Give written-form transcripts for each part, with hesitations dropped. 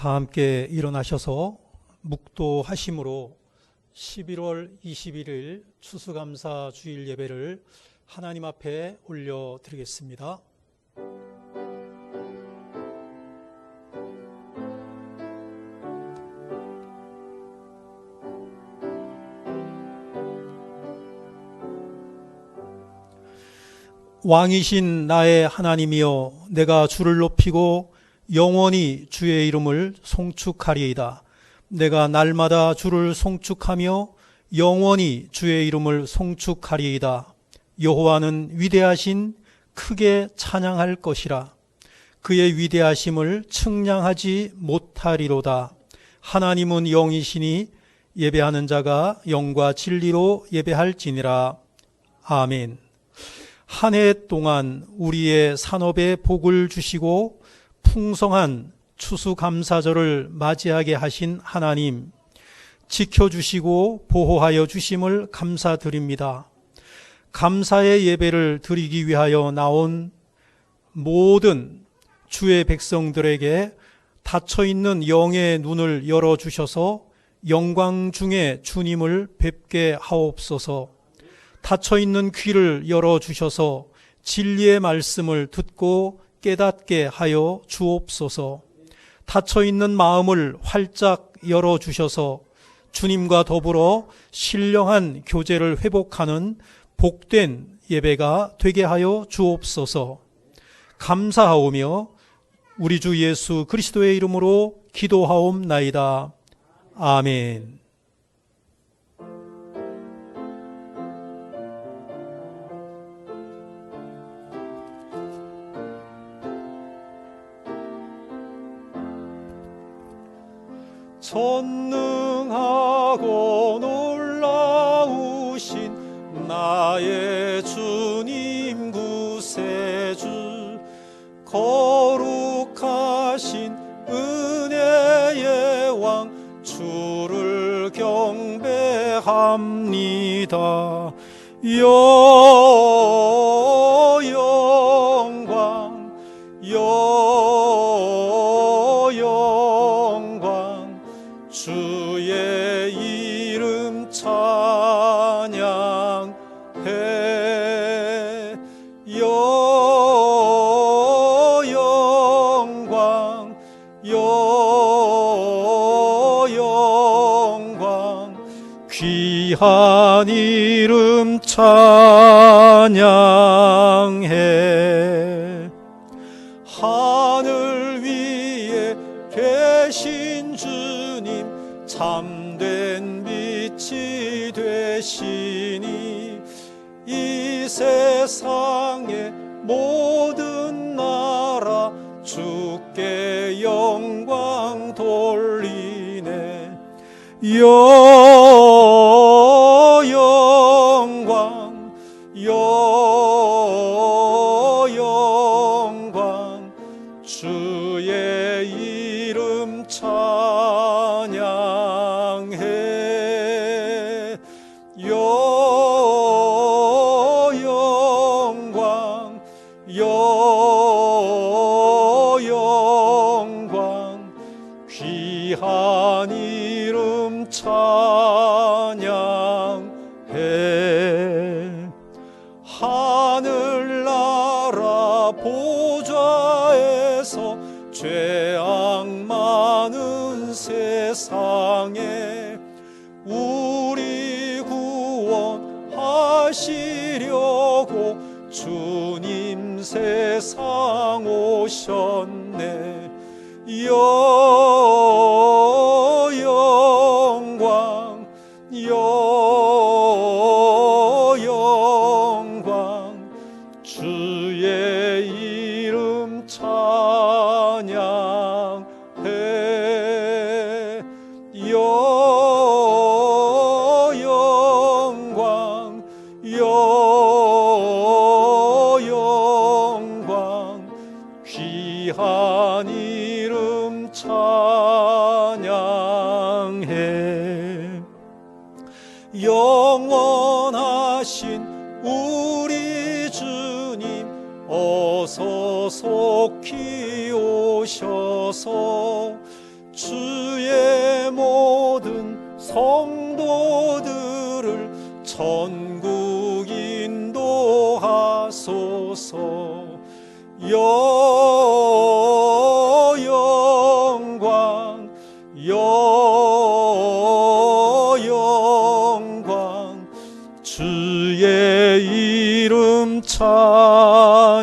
다 함께 일어나셔서 묵도하심으로 11월 21일 추수감사 주일 예배를 하나님 앞에 올려드리겠습니다. 왕이신 나의 하나님이여, 내가 주를 높이고 영원히 주의 이름을 송축하리이다. 내가 날마다 주를 송축하며 영원히 주의 이름을 송축하리이다. 여호와는 위대하신, 크게 찬양할 것이라. 그의 위대하심을 측량하지 못하리로다. 하나님은 영이시니 예배하는 자가 영과 진리로 예배할지니라. 아멘. 한 해 동안 우리의 산업에 복을 주시고 풍성한 추수감사절을 맞이하게 하신 하나님, 지켜주시고 보호하여 주심을 감사드립니다. 감사의 예배를 드리기 위하여 나온 모든 주의 백성들에게 닫혀있는 영의 눈을 열어주셔서 영광 중에 주님을 뵙게 하옵소서. 닫혀있는 귀를 열어주셔서 진리의 말씀을 듣고 깨닫게 하여 주옵소서. 닫혀있는 마음을 활짝 열어주셔서 주님과 더불어 신령한 교제를 회복하는 복된 예배가 되게 하여 주옵소서. 감사하오며 우리 주 예수 그리스도의 이름으로 기도하옵나이다. 아멘. 전능하고 놀라우신 나의 주님 구세주, 거룩하신 은혜의 왕 주를 경배합니다. 영광 주의 이름 찬양해. 영광 귀한 이름 찬양해. 하늘 위에 계신 주님, 참된 빛이 되시니 이 세상의 모든 나라 주께 영광 돌리네. 영광 주의 이름 찬양해. 영광 귀한 이름 찬양해. 하늘나라 보좌에서 죄악 많은 세상에 우리 구원하시려고 주님 세상 오셨네. 영광 주의 이름 찬양해. 영광 귀한 이름 찬양해. 영원하신 우리 주님, 어서 속히 오셔서 성도들을 천국 인도하소서. 영광 주의 이름 찬양해.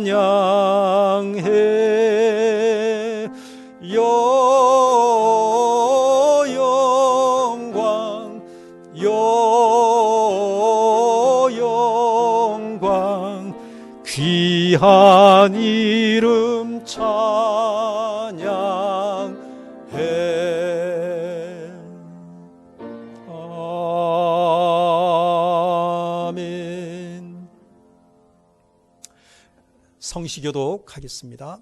영광 귀한 이름 찬양해. 아멘. 성시교독 하겠습니다.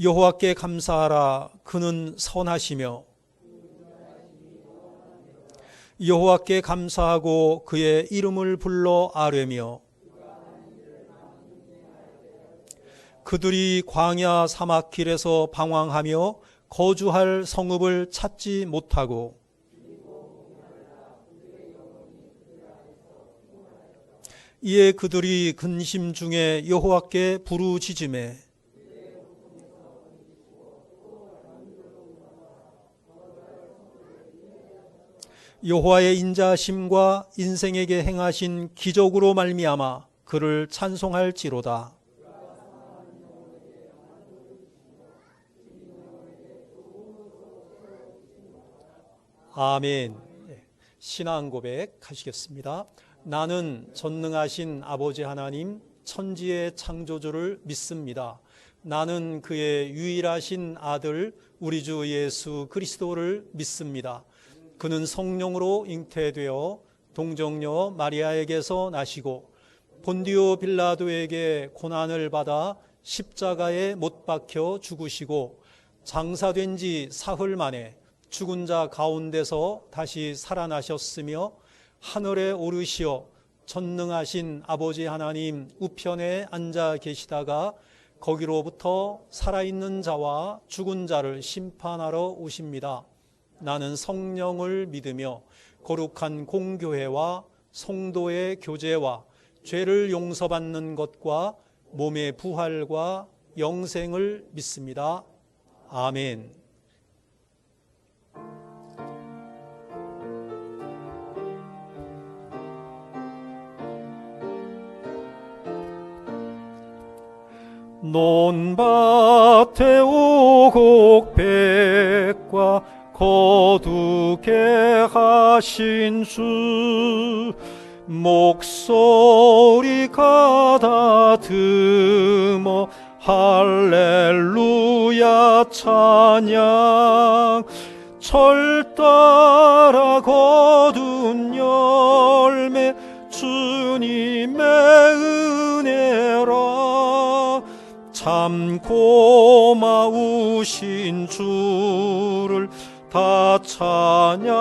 여호와께 감사하라. 그는 선하시며 여호와께 감사하고 그의 이름을 불러 아뢰며 그들이 광야 사막길에서 방황하며 거주할 성읍을 찾지 못하고 이에 그들이 근심 중에 여호와께 부르짖으매 여호와의 인자심과 인생에게 행하신 기적으로 말미암아 그를 찬송할지로다. 아멘. 신앙 고백 하시겠습니다. 나는 전능하신 아버지 하나님 천지의 창조주를 믿습니다. 나는 그의 유일하신 아들 우리 주 예수 그리스도를 믿습니다. 그는 성령으로 잉태되어 동정녀 마리아에게서 나시고 본디오 빌라도에게 고난을 받아 십자가에 못 박혀 죽으시고 장사된 지 사흘 만에 죽은 자 가운데서 다시 살아나셨으며 하늘에 오르시어 전능하신 아버지 하나님 우편에 앉아 계시다가 거기로부터 살아있는 자와 죽은 자를 심판하러 오십니다. 나는 성령을 믿으며 거룩한 공교회와 성도의 교제와 죄를 용서받는 것과 몸의 부활과 영생을 믿습니다. 아멘. 논밭에 오곡백과 거두게 하신 주 목소리 가다듬어 할렐루야 찬양. 철 따라 거둔 열매 주님의 은혜라. 참 고마우신 주를 다 찬양하여라.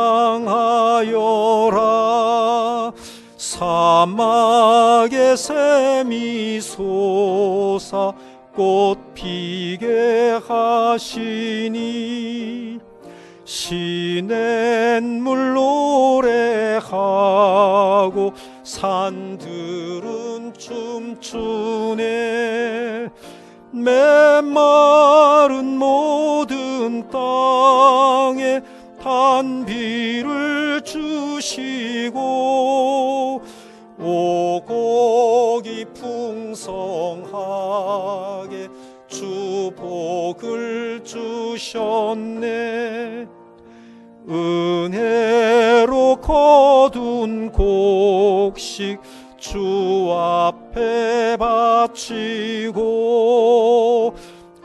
사막에 샘이 솟아 꽃 피게 하시니 시냇물 노래하고 산들은 춤추네. 메마른 모든 땅에 단비를 주시고 오곡이 풍성하게 주 복을 주셨네. 은혜로 거둔 곡식 주 앞에 바치고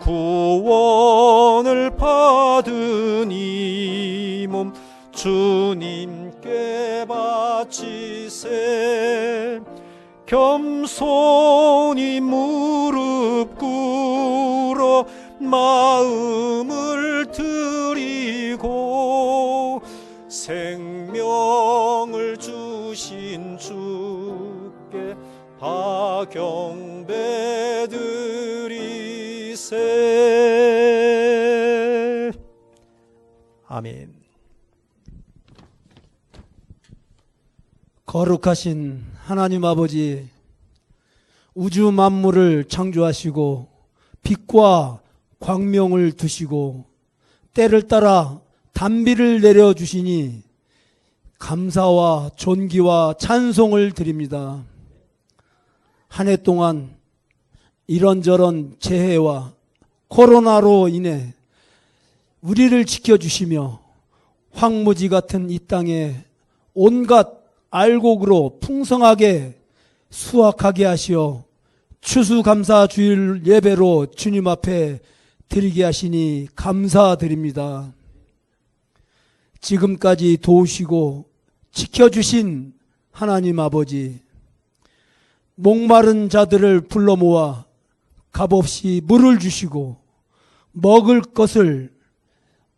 구원을 받은 이 몸 주님께 바치세. 겸손히 무릎 꿇어 마음을 드리고 생명을 주신 주께 다 경배 드리세. 아멘. 거룩하신 하나님 아버지, 우주 만물을 창조하시고 빛과 광명을 두시고 때를 따라 단비를 내려주시니 감사와 존귀와 찬송을 드립니다. 한 해 동안 이런저런 재해와 코로나로 인해 우리를 지켜주시며 황무지 같은 이 땅에 온갖 알곡으로 풍성하게 수확하게 하시어 추수감사 주일 예배로 주님 앞에 드리게 하시니 감사드립니다. 지금까지 도우시고 지켜주신 하나님 아버지, 목마른 자들을 불러 모아 값없이 물을 주시고 먹을 것을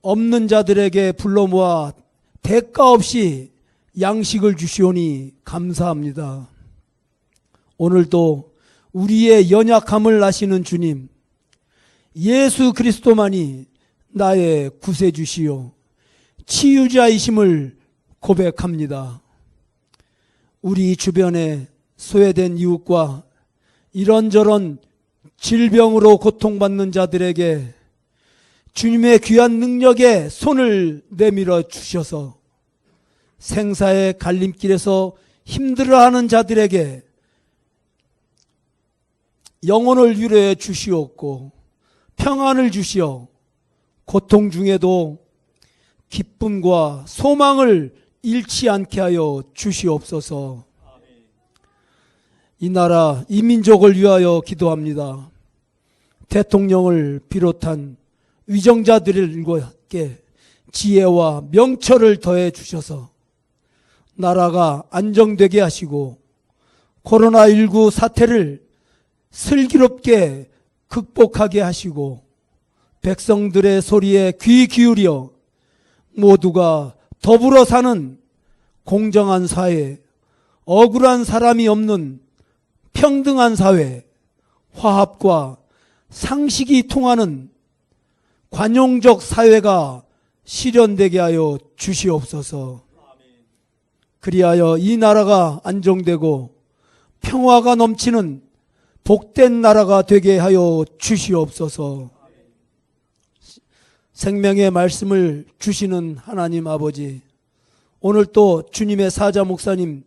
없는 자들에게 불러 모아 대가 없이 양식을 주시오니 감사합니다. 오늘도 우리의 연약함을 아시는 주님, 예수 그리스도만이 나의 구세주시요 치유자이심을 고백합니다. 우리 주변에 소외된 이웃과 이런저런 질병으로 고통받는 자들에게 주님의 귀한 능력에 손을 내밀어 주셔서 생사의 갈림길에서 힘들어하는 자들에게 영혼을 위로해 주시옵고 평안을 주시어 고통 중에도 기쁨과 소망을 잃지 않게 하여 주시옵소서. 이 나라, 이 민족을 위하여 기도합니다. 대통령을 비롯한 위정자들에게 지혜와 명철을 더해 주셔서 나라가 안정되게 하시고 코로나19 사태를 슬기롭게 극복하게 하시고 백성들의 소리에 귀 기울여 모두가 더불어 사는 공정한 사회, 억울한 사람이 없는 평등한 사회, 화합과 상식이 통하는 관용적 사회가 실현되게 하여 주시옵소서. 그리하여 이 나라가 안정되고 평화가 넘치는 복된 나라가 되게 하여 주시옵소서. 생명의 말씀을 주시는 하나님 아버지, 오늘 또 주님의 사자 목사님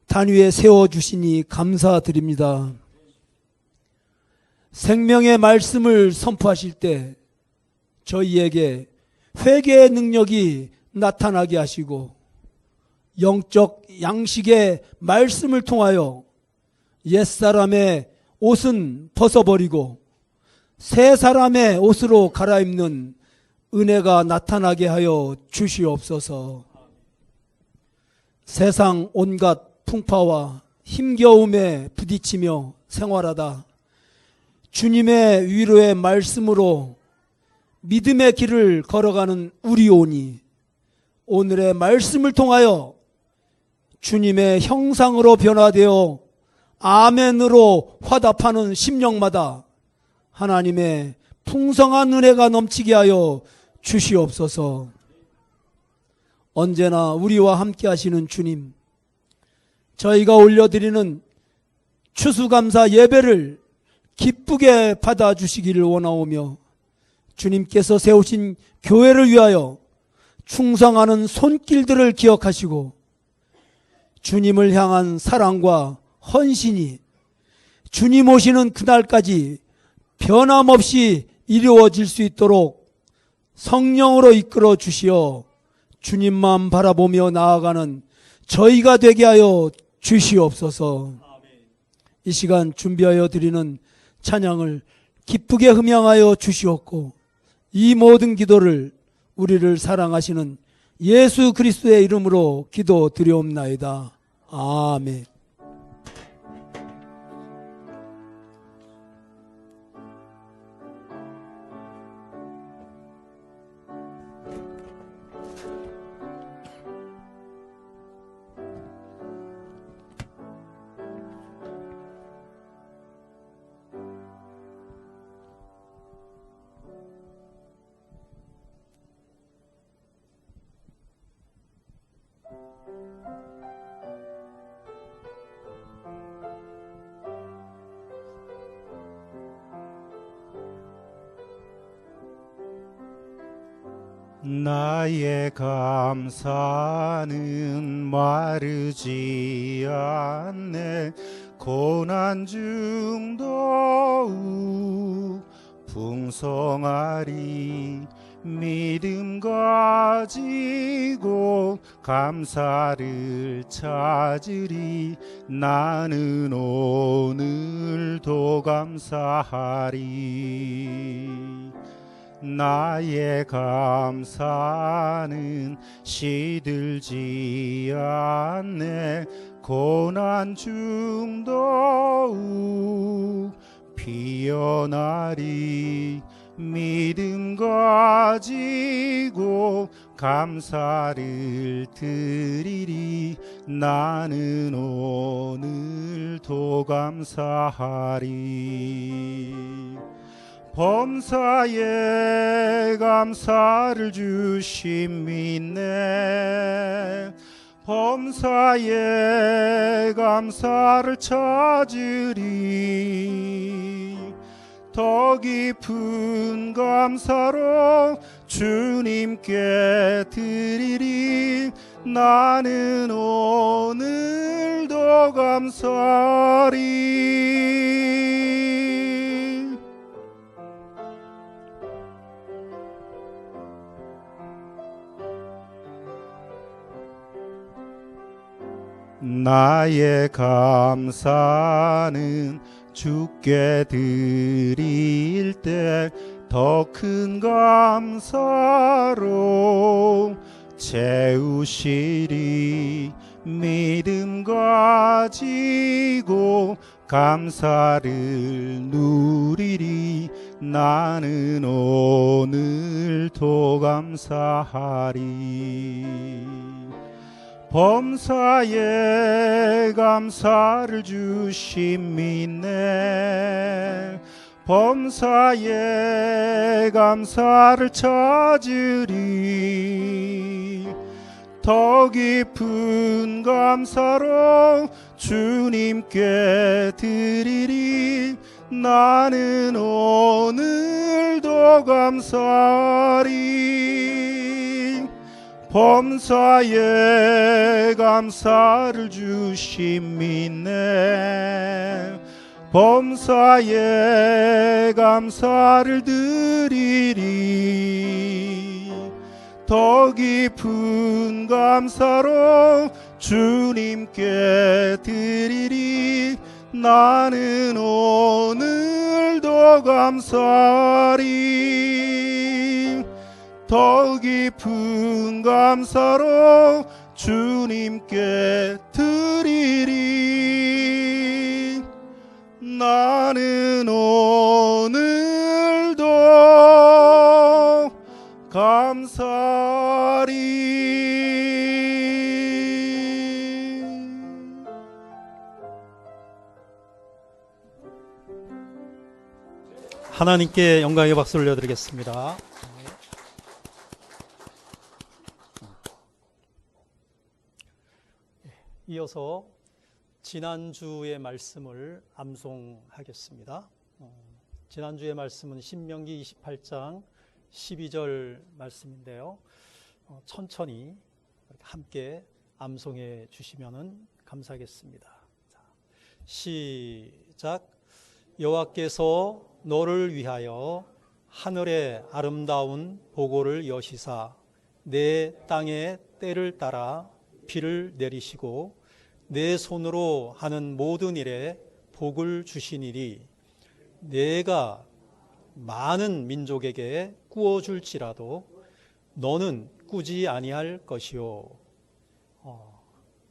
단위에 세워주시니 감사드립니다. 생명의 말씀을 선포하실 때 저희에게 회개의 능력이 나타나게 하시고 영적 양식의 말씀을 통하여 옛사람의 옷은 벗어버리고 새 사람의 옷으로 갈아입는 은혜가 나타나게 하여 주시옵소서. 세상 온갖 풍파와 힘겨움에 부딪히며 생활하다 주님의 위로의 말씀으로 믿음의 길을 걸어가는 우리오니 오늘의 말씀을 통하여 주님의 형상으로 변화되어 아멘으로 화답하는 심령마다 하나님의 풍성한 은혜가 넘치게 하여 주시옵소서. 언제나 우리와 함께 하시는 주님, 저희가 올려드리는 추수감사 예배를 기쁘게 받아주시기를 원하오며 주님께서 세우신 교회를 위하여 충성하는 손길들을 기억하시고 주님을 향한 사랑과 헌신이 주님 오시는 그날까지 변함없이 이루어질 수 있도록 성령으로 이끌어 주시어 주님만 바라보며 나아가는 저희가 되게 하여 주시옵소서. 이 시간 준비하여 드리는 찬양을 기쁘게 흠양하여 주시옵고 이 모든 기도를 우리를 사랑하시는 예수 그리스도의 이름으로 기도드리옵나이다. 아멘. 나의 감사는 마르지 않네. 고난 중 더욱 풍성하리. 믿음 가지고 감사를 찾으리. 나는 오늘도 감사하리. 나의 감사는 시들지 않네. 고난 중 더욱 피어나리. 믿음 가지고 감사를 드리리. 나는 오늘도 감사하리. 범사에 감사를 주심 믿네. 범사에 감사를 찾으리. 더 깊은 감사로 주님께 드리리. 나는 오늘도 감사하리. 나의 감사는 주께 드릴 때 더 큰 감사로 채우시리. 믿음 가지고 감사를 누리리. 나는 오늘도 감사하리. 범사에 감사를 주심 믿네. 범사에 감사를 찾으리. 더 깊은 감사로 주님께 드리리. 나는 오늘도 감사하리. 범사에 감사를 주심 믿네. 범사에 감사를 드리리. 더 깊은 감사로 주님께 드리리. 나는 오늘도 감사하리. 더 깊은 감사로 주님께 드리리. 나는 오늘도 감사하리. 하나님께 영광의 박수를 올려드리겠습니다. 이어서 지난주의 말씀을 암송하겠습니다. 지난주의 말씀은 신명기 28장 12절 말씀인데요. 천천히 함께 암송해 주시면 감사하겠습니다. 자, 시작. 여호와께서 너를 위하여 하늘의 아름다운 보고를 여시사 내 땅의 때를 따라 비를 내리시고 내 손으로 하는 모든 일에 복을 주시니리. 내가 많은 민족에게 꾸어줄지라도 너는 꾸지 아니할 것이요.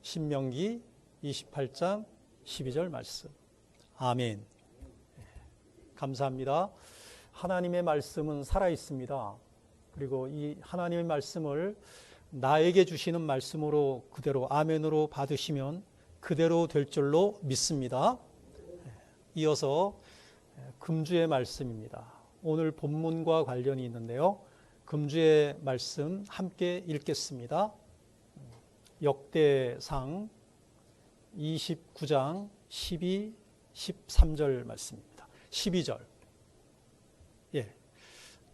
신명기 28장 12절 말씀. 아멘. 감사합니다. 하나님의 말씀은 살아있습니다. 그리고 이 하나님의 말씀을 나에게 주시는 말씀으로 그대로 아멘으로 받으시면 그대로 될 줄로 믿습니다. 이어서 금주의 말씀입니다. 오늘 본문과 관련이 있는데요. 금주의 말씀 함께 읽겠습니다. 역대상 29장 12, 13절 말씀입니다. 12절.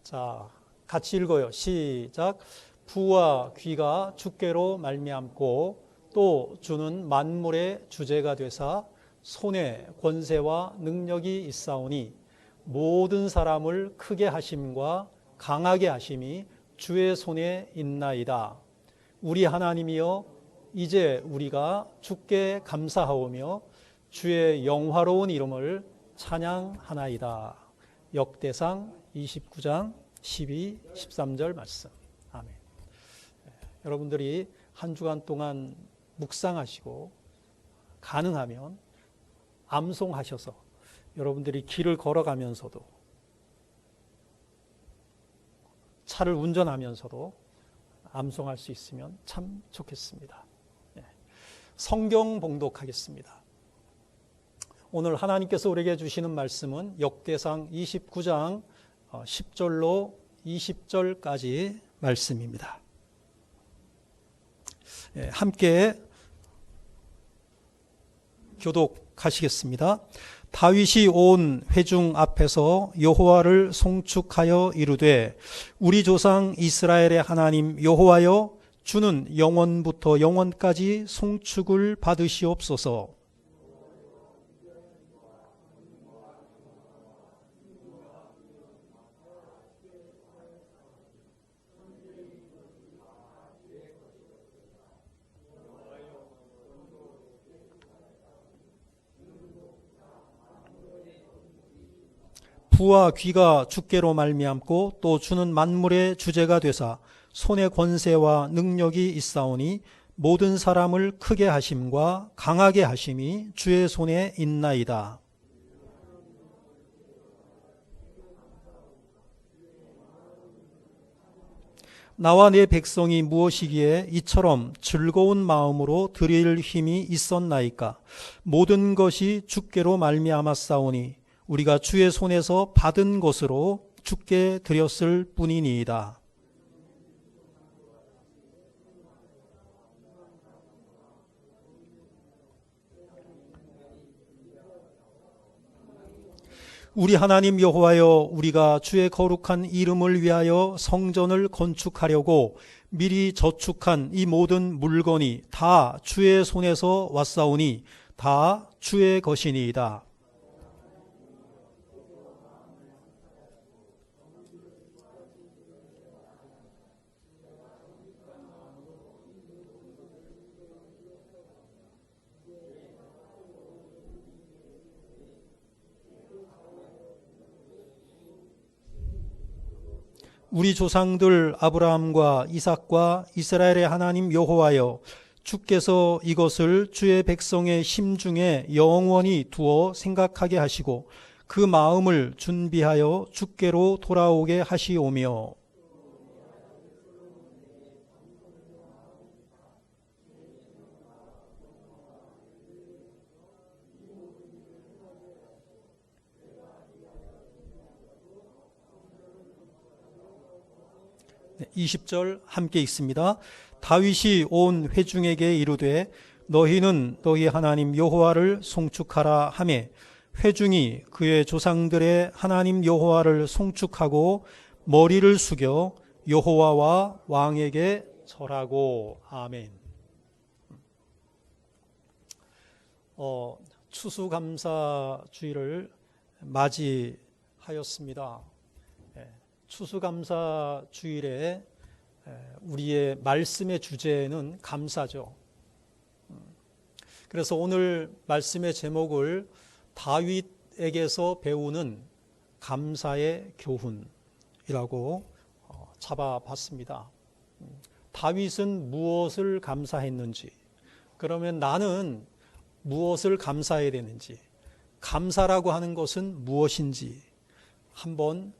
자, 같이 읽어요. 시작. 부와 귀가 주께로 말미암고 또 주는 만물의 주제가 되사 손에 권세와 능력이 있사오니 모든 사람을 크게 하심과 강하게 하심이 주의 손에 있나이다. 우리 하나님이여 이제 우리가 주께 감사하오며 주의 영화로운 이름을 찬양하나이다. 역대상 29장 12, 13절 말씀. 아멘. 여러분들이 한 주간 동안 묵상하시고 가능하면 암송하셔서 여러분들이 길을 걸어가면서도 차를 운전하면서도 암송할 수 있으면 참 좋겠습니다. 성경 봉독하겠습니다. 오늘 하나님께서 우리에게 주시는 말씀은 역대상 29장 10절로 20절까지 말씀입니다. 함께 교독하시겠습니다. 다윗이 온 회중 앞에서 여호와를 송축하여 이르되 우리 조상 이스라엘의 하나님 여호와여 주는 영원부터 영원까지 송축을 받으시옵소서. 부와 귀가 주께로 말미암고 또 주는 만물의 주제가 되사 손에 권세와 능력이 있사오니 모든 사람을 크게 하심과 강하게 하심이 주의 손에 있나이다. 나와 내 백성이 무엇이기에 이처럼 즐거운 마음으로 드릴 힘이 있었나이까. 모든 것이 주께로 말미암았사오니 우리가 주의 손에서 받은 것으로 주께 드렸을 뿐이니이다. 우리 하나님 여호와여 우리가 주의 거룩한 이름을 위하여 성전을 건축하려고 미리 저축한 이 모든 물건이 다 주의 손에서 왔사오니 다 주의 것이니이다. 우리 조상들 아브라함과 이삭과 이스라엘의 하나님 여호와여 주께서 이것을 주의 백성의 심중에 영원히 두어 생각하게 하시고 그 마음을 준비하여 주께로 돌아오게 하시오며 네, 20절 함께 읽습니다. 다윗이 온 회중에게 이르되 너희는 너희 하나님 여호와를 송축하라 하매 회중이 그의 조상들의 하나님 여호와를 송축하고 머리를 숙여 여호와와 왕에게 절하고. 아멘. 추수감사주의를 맞이하였습니다. 추수감사주일에 우리의 말씀의 주제는 감사죠. 그래서 오늘 말씀의 제목을 다윗에게서 배우는 감사의 교훈이라고 잡아봤습니다. 다윗은 무엇을 감사했는지, 그러면 나는 무엇을 감사해야 되는지, 감사라고 하는 것은 무엇인지 한번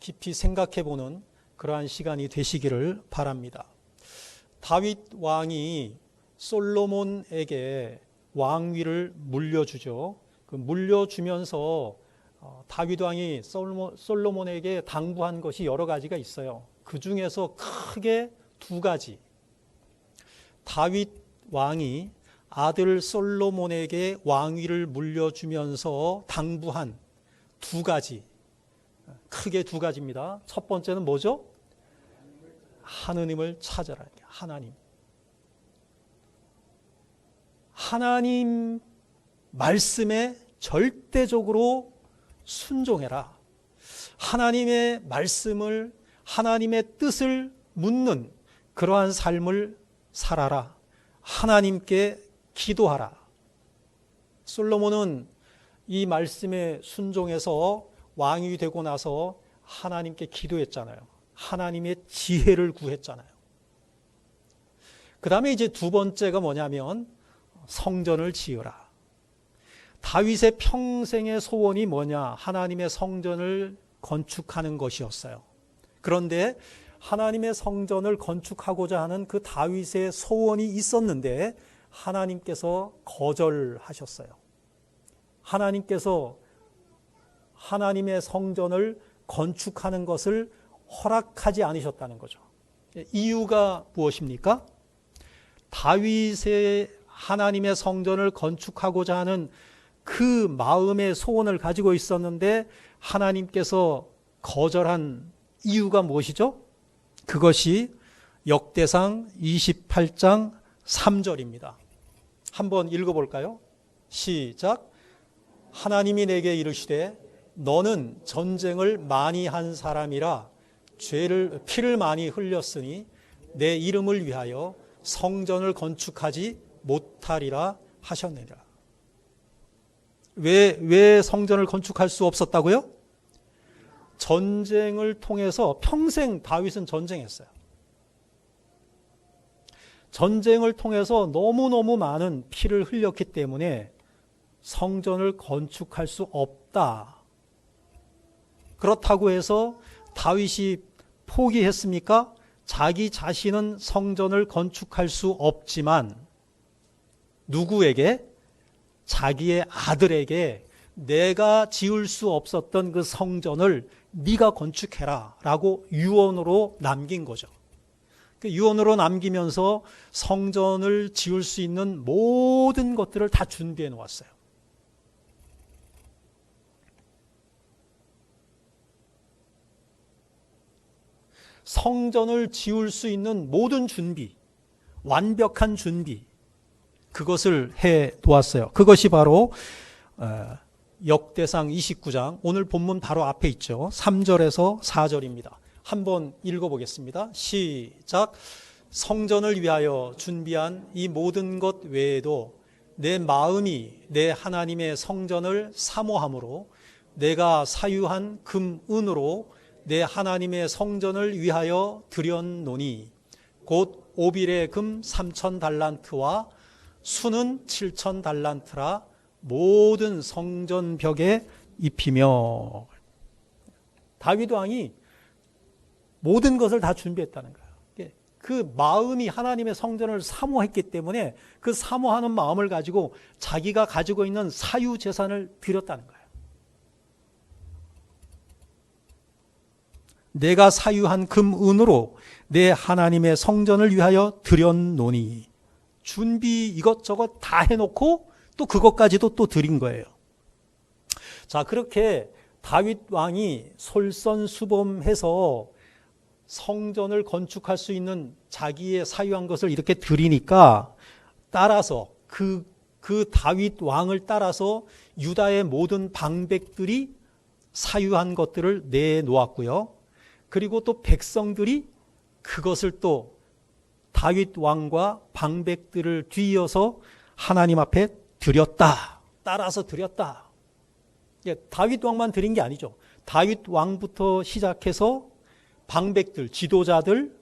깊이 생각해보는 그러한 시간이 되시기를 바랍니다. 다윗 왕이 솔로몬에게 왕위를 물려주죠. 그 물려주면서 다윗 왕이 솔로몬에게 당부한 것이 여러 가지가 있어요. 그 중에서 크게 두 가지. 다윗 왕이 아들 솔로몬에게 왕위를 물려주면서 당부한 두 가지 크게 두 가지입니다. 첫 번째는 뭐죠? 하느님을 찾아라. 하나님. 하나님 말씀에 절대적으로 순종해라. 하나님의 말씀을, 하나님의 뜻을 묻는 그러한 삶을 살아라. 하나님께 기도하라. 솔로몬은 이 말씀에 순종해서 왕이 되고 나서 하나님께 기도했잖아요. 하나님의 지혜를 구했잖아요. 그 다음에 이제 두 번째가 뭐냐면 성전을 지으라. 다윗의 평생의 소원이 뭐냐? 하나님의 성전을 건축하는 것이었어요. 그런데 하나님의 성전을 건축하고자 하는 그 다윗의 소원이 있었는데 하나님께서 거절하셨어요. 하나님께서 하나님의 성전을 건축하는 것을 허락하지 않으셨다는 거죠. 이유가 무엇입니까? 다윗의 하나님의 성전을 건축하고자 하는 그 마음의 소원을 가지고 있었는데 하나님께서 거절한 이유가 무엇이죠? 그것이 역대상 28장 3절입니다. 한번 읽어볼까요? 시작. 하나님이 내게 이르시되 너는 전쟁을 많이 한 사람이라 피를 많이 흘렸으니 내 이름을 위하여 성전을 건축하지 못하리라 하셨느니라. 왜 성전을 건축할 수 없었다고요? 전쟁을 통해서 평생 다윗은 전쟁했어요. 전쟁을 통해서 너무너무 많은 피를 흘렸기 때문에 성전을 건축할 수 없다. 그렇다고 해서 다윗이 포기했습니까? 자기 자신은 성전을 건축할 수 없지만 누구에게? 자기의 아들에게 내가 지을 수 없었던 그 성전을 네가 건축해라 라고 유언으로 남긴 거죠. 그 유언으로 남기면서 성전을 지을 수 있는 모든 것들을 다 준비해 놓았어요. 성전을 지을 수 있는 모든 준비, 완벽한 준비, 그것을 해 놓았어요. 그것이 바로 역대상 29장, 오늘 본문 바로 앞에 있죠. 3절에서 4절입니다. 한번 읽어보겠습니다. 시작. 성전을 위하여 준비한 이 모든 것 외에도 내 마음이 내 하나님의 성전을 사모함으로 내가 사유한 금, 은으로 내 하나님의 성전을 위하여 드렸노니 곧 오빌의 금 3,000달란트와 수는 7,000달란트라 모든 성전 벽에 입히며. 다윗 왕이 모든 것을 다 준비했다는 거예요. 그 마음이 하나님의 성전을 사모했기 때문에 그 사모하는 마음을 가지고 자기가 가지고 있는 사유 재산을 드렸다는 거예요. 내가 사유한 금, 은으로 내 하나님의 성전을 위하여 드렸노니. 준비 이것저것 다 해놓고 또 그것까지도 또 드린 거예요. 자, 그렇게 다윗 왕이 솔선수범해서 성전을 건축할 수 있는 자기의 사유한 것을 이렇게 드리니까 따라서 그 다윗 왕을 따라서 유다의 모든 방백들이 사유한 것들을 내놓았고요. 그리고 또 백성들이 그것을 또 다윗 왕과 방백들을 뒤이어서 하나님 앞에 드렸다. 따라서 드렸다. 다윗 왕만 드린 게 아니죠. 다윗 왕부터 시작해서 방백들, 지도자들,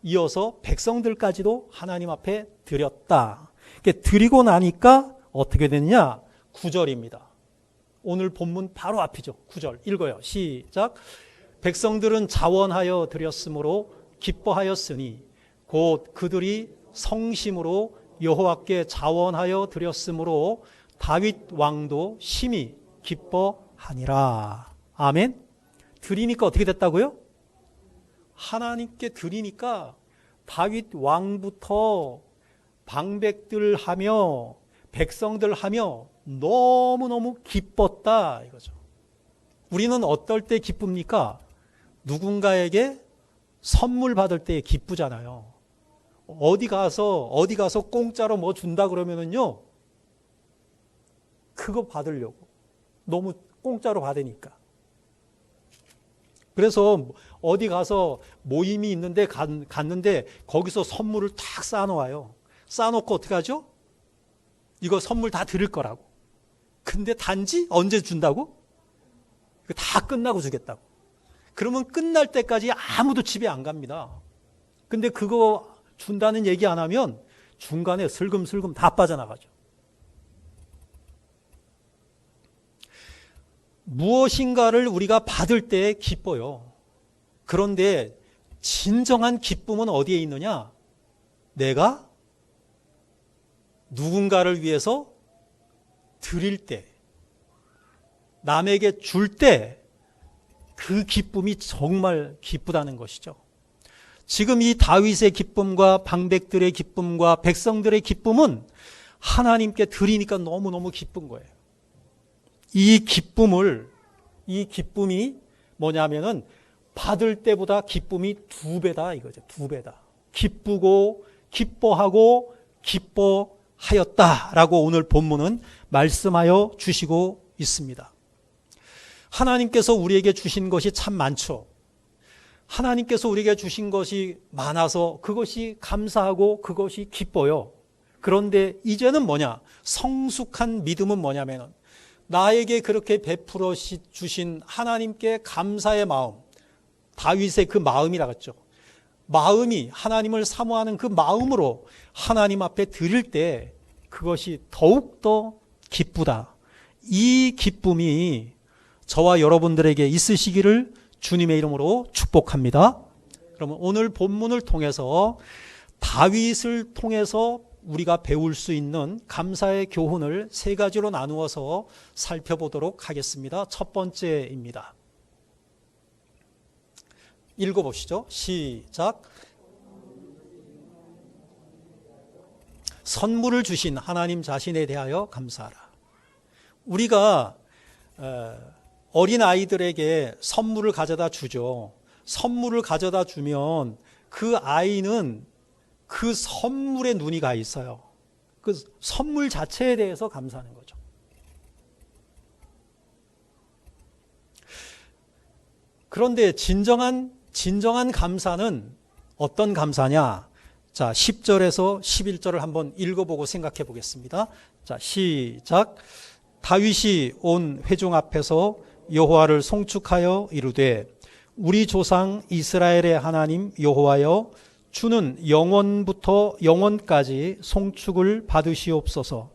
이어서 백성들까지도 하나님 앞에 드렸다. 드리고 나니까 어떻게 됐냐? 9절입니다. 오늘 본문 바로 앞이죠. 9절 읽어요. 시작. 백성들은 자원하여 드렸으므로 기뻐하였으니 곧 그들이 성심으로 여호와께 자원하여 드렸으므로 다윗 왕도 심히 기뻐하니라. 아멘. 드리니까 어떻게 됐다고요? 하나님께 드리니까 다윗 왕부터 방백들 하며 백성들 하며 너무너무 기뻤다 이거죠. 우리는 어떨 때 기쁩니까? 누군가에게 선물 받을 때 기쁘잖아요. 어디 가서 공짜로 뭐 준다 그러면은요, 그거 받으려고. 너무 공짜로 받으니까. 그래서 어디 가서 모임이 있는데 갔는데 거기서 선물을 탁 쌓아놓아요. 쌓아놓고 어떻게 하죠? 이거 선물 다 드릴 거라고. 근데 단지 언제 준다고? 이거 다 끝나고 주겠다고. 그러면 끝날 때까지 아무도 집에 안 갑니다. 근데 그거 준다는 얘기 안 하면 중간에 슬금슬금 다 빠져나가죠. 무엇인가를 우리가 받을 때 기뻐요. 그런데 진정한 기쁨은 어디에 있느냐? 내가 누군가를 위해서 드릴 때, 남에게 줄 때 그 기쁨이 정말 기쁘다는 것이죠. 지금 이 다윗의 기쁨과 방백들의 기쁨과 백성들의 기쁨은 하나님께 드리니까 너무너무 기쁜 거예요. 이 기쁨이 뭐냐면은 받을 때보다 기쁨이 2배다 이거죠. 2배다. 기쁘고 기뻐하고 기뻐하였다라고 오늘 본문은 말씀하여 주시고 있습니다. 하나님께서 우리에게 주신 것이 참 많죠. 하나님께서 우리에게 주신 것이 많아서 그것이 감사하고 그것이 기뻐요. 그런데 이제는 뭐냐? 성숙한 믿음은 뭐냐면은 나에게 그렇게 베풀어 주신 하나님께 감사의 마음, 다윗의 그 마음이라 그랬죠. 마음이 하나님을 사모하는 그 마음으로 하나님 앞에 드릴 때 그것이 더욱더 기쁘다. 이 기쁨이 저와 여러분들에게 있으시기를 주님의 이름으로 축복합니다. 그러면 오늘 본문을 통해서 다윗을 통해서 우리가 배울 수 있는 감사의 교훈을 3가지로 나누어서 살펴보도록 하겠습니다. 첫 번째입니다. 읽어보시죠. 시작. 선물을 주신 하나님 자신에 대하여 감사하라. 우리가 어린 아이들에게 선물을 가져다 주죠. 선물을 가져다 주면 그 아이는 그 선물에 눈이 가 있어요. 그 선물 자체에 대해서 감사하는 거죠. 그런데 진정한 감사는 어떤 감사냐? 자, 10절에서 11절을 한번 읽어보고 생각해 보겠습니다. 자, 시작. 다윗이 온 회중 앞에서 여호와를 송축하여 이르되 우리 조상 이스라엘의 하나님 여호와여 주는 영원부터 영원까지 송축을 받으시옵소서.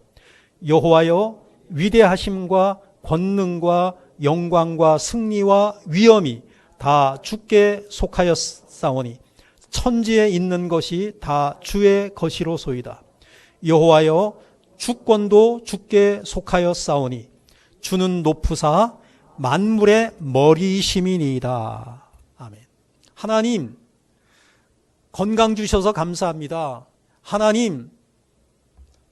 여호와여 위대하심과 권능과 영광과 승리와 위엄이 다 주께 속하였사오니 천지에 있는 것이 다 주의 것이로소이다. 여호와여 주권도 주께 속하였사오니 주는 높으사 만물의 머리심이니이다. 아멘. 하나님 건강 주셔서 감사합니다. 하나님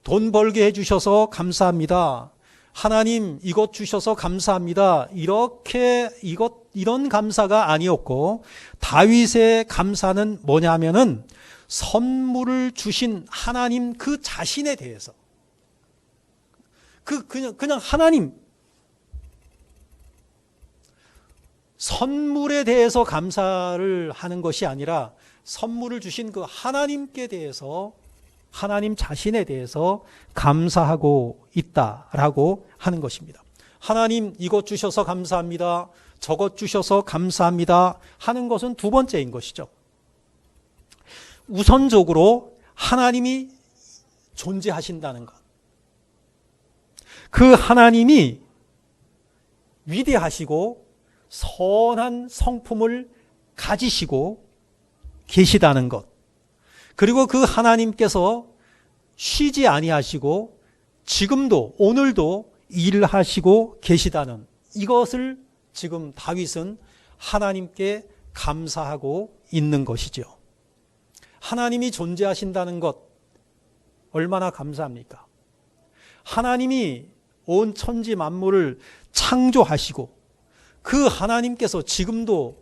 돈 벌게 해주셔서 감사합니다. 하나님 이것 주셔서 감사합니다. 이런 감사가 아니었고 다윗의 감사는 뭐냐면은 선물을 주신 하나님 그 자신에 대해서 그냥 하나님 선물에 대해서 감사를 하는 것이 아니라 선물을 주신 그 하나님께 대해서 하나님 자신에 대해서 감사하고 있다라고 하는 것입니다. 하나님 이것 주셔서 감사합니다. 저것 주셔서 감사합니다 하는 것은 2번째인 것이죠. 우선적으로 하나님이 존재하신다는 것. 그 하나님이 위대하시고 선한 성품을 가지시고 계시다는 것. 그리고 그 하나님께서 쉬지 아니하시고 지금도 오늘도 일하시고 계시다는 이것을 지금 다윗은 하나님께 감사하고 있는 것이죠. 하나님이 존재하신다는 것 얼마나 감사합니까? 하나님이 온 천지 만물을 창조하시고 그 하나님께서 지금도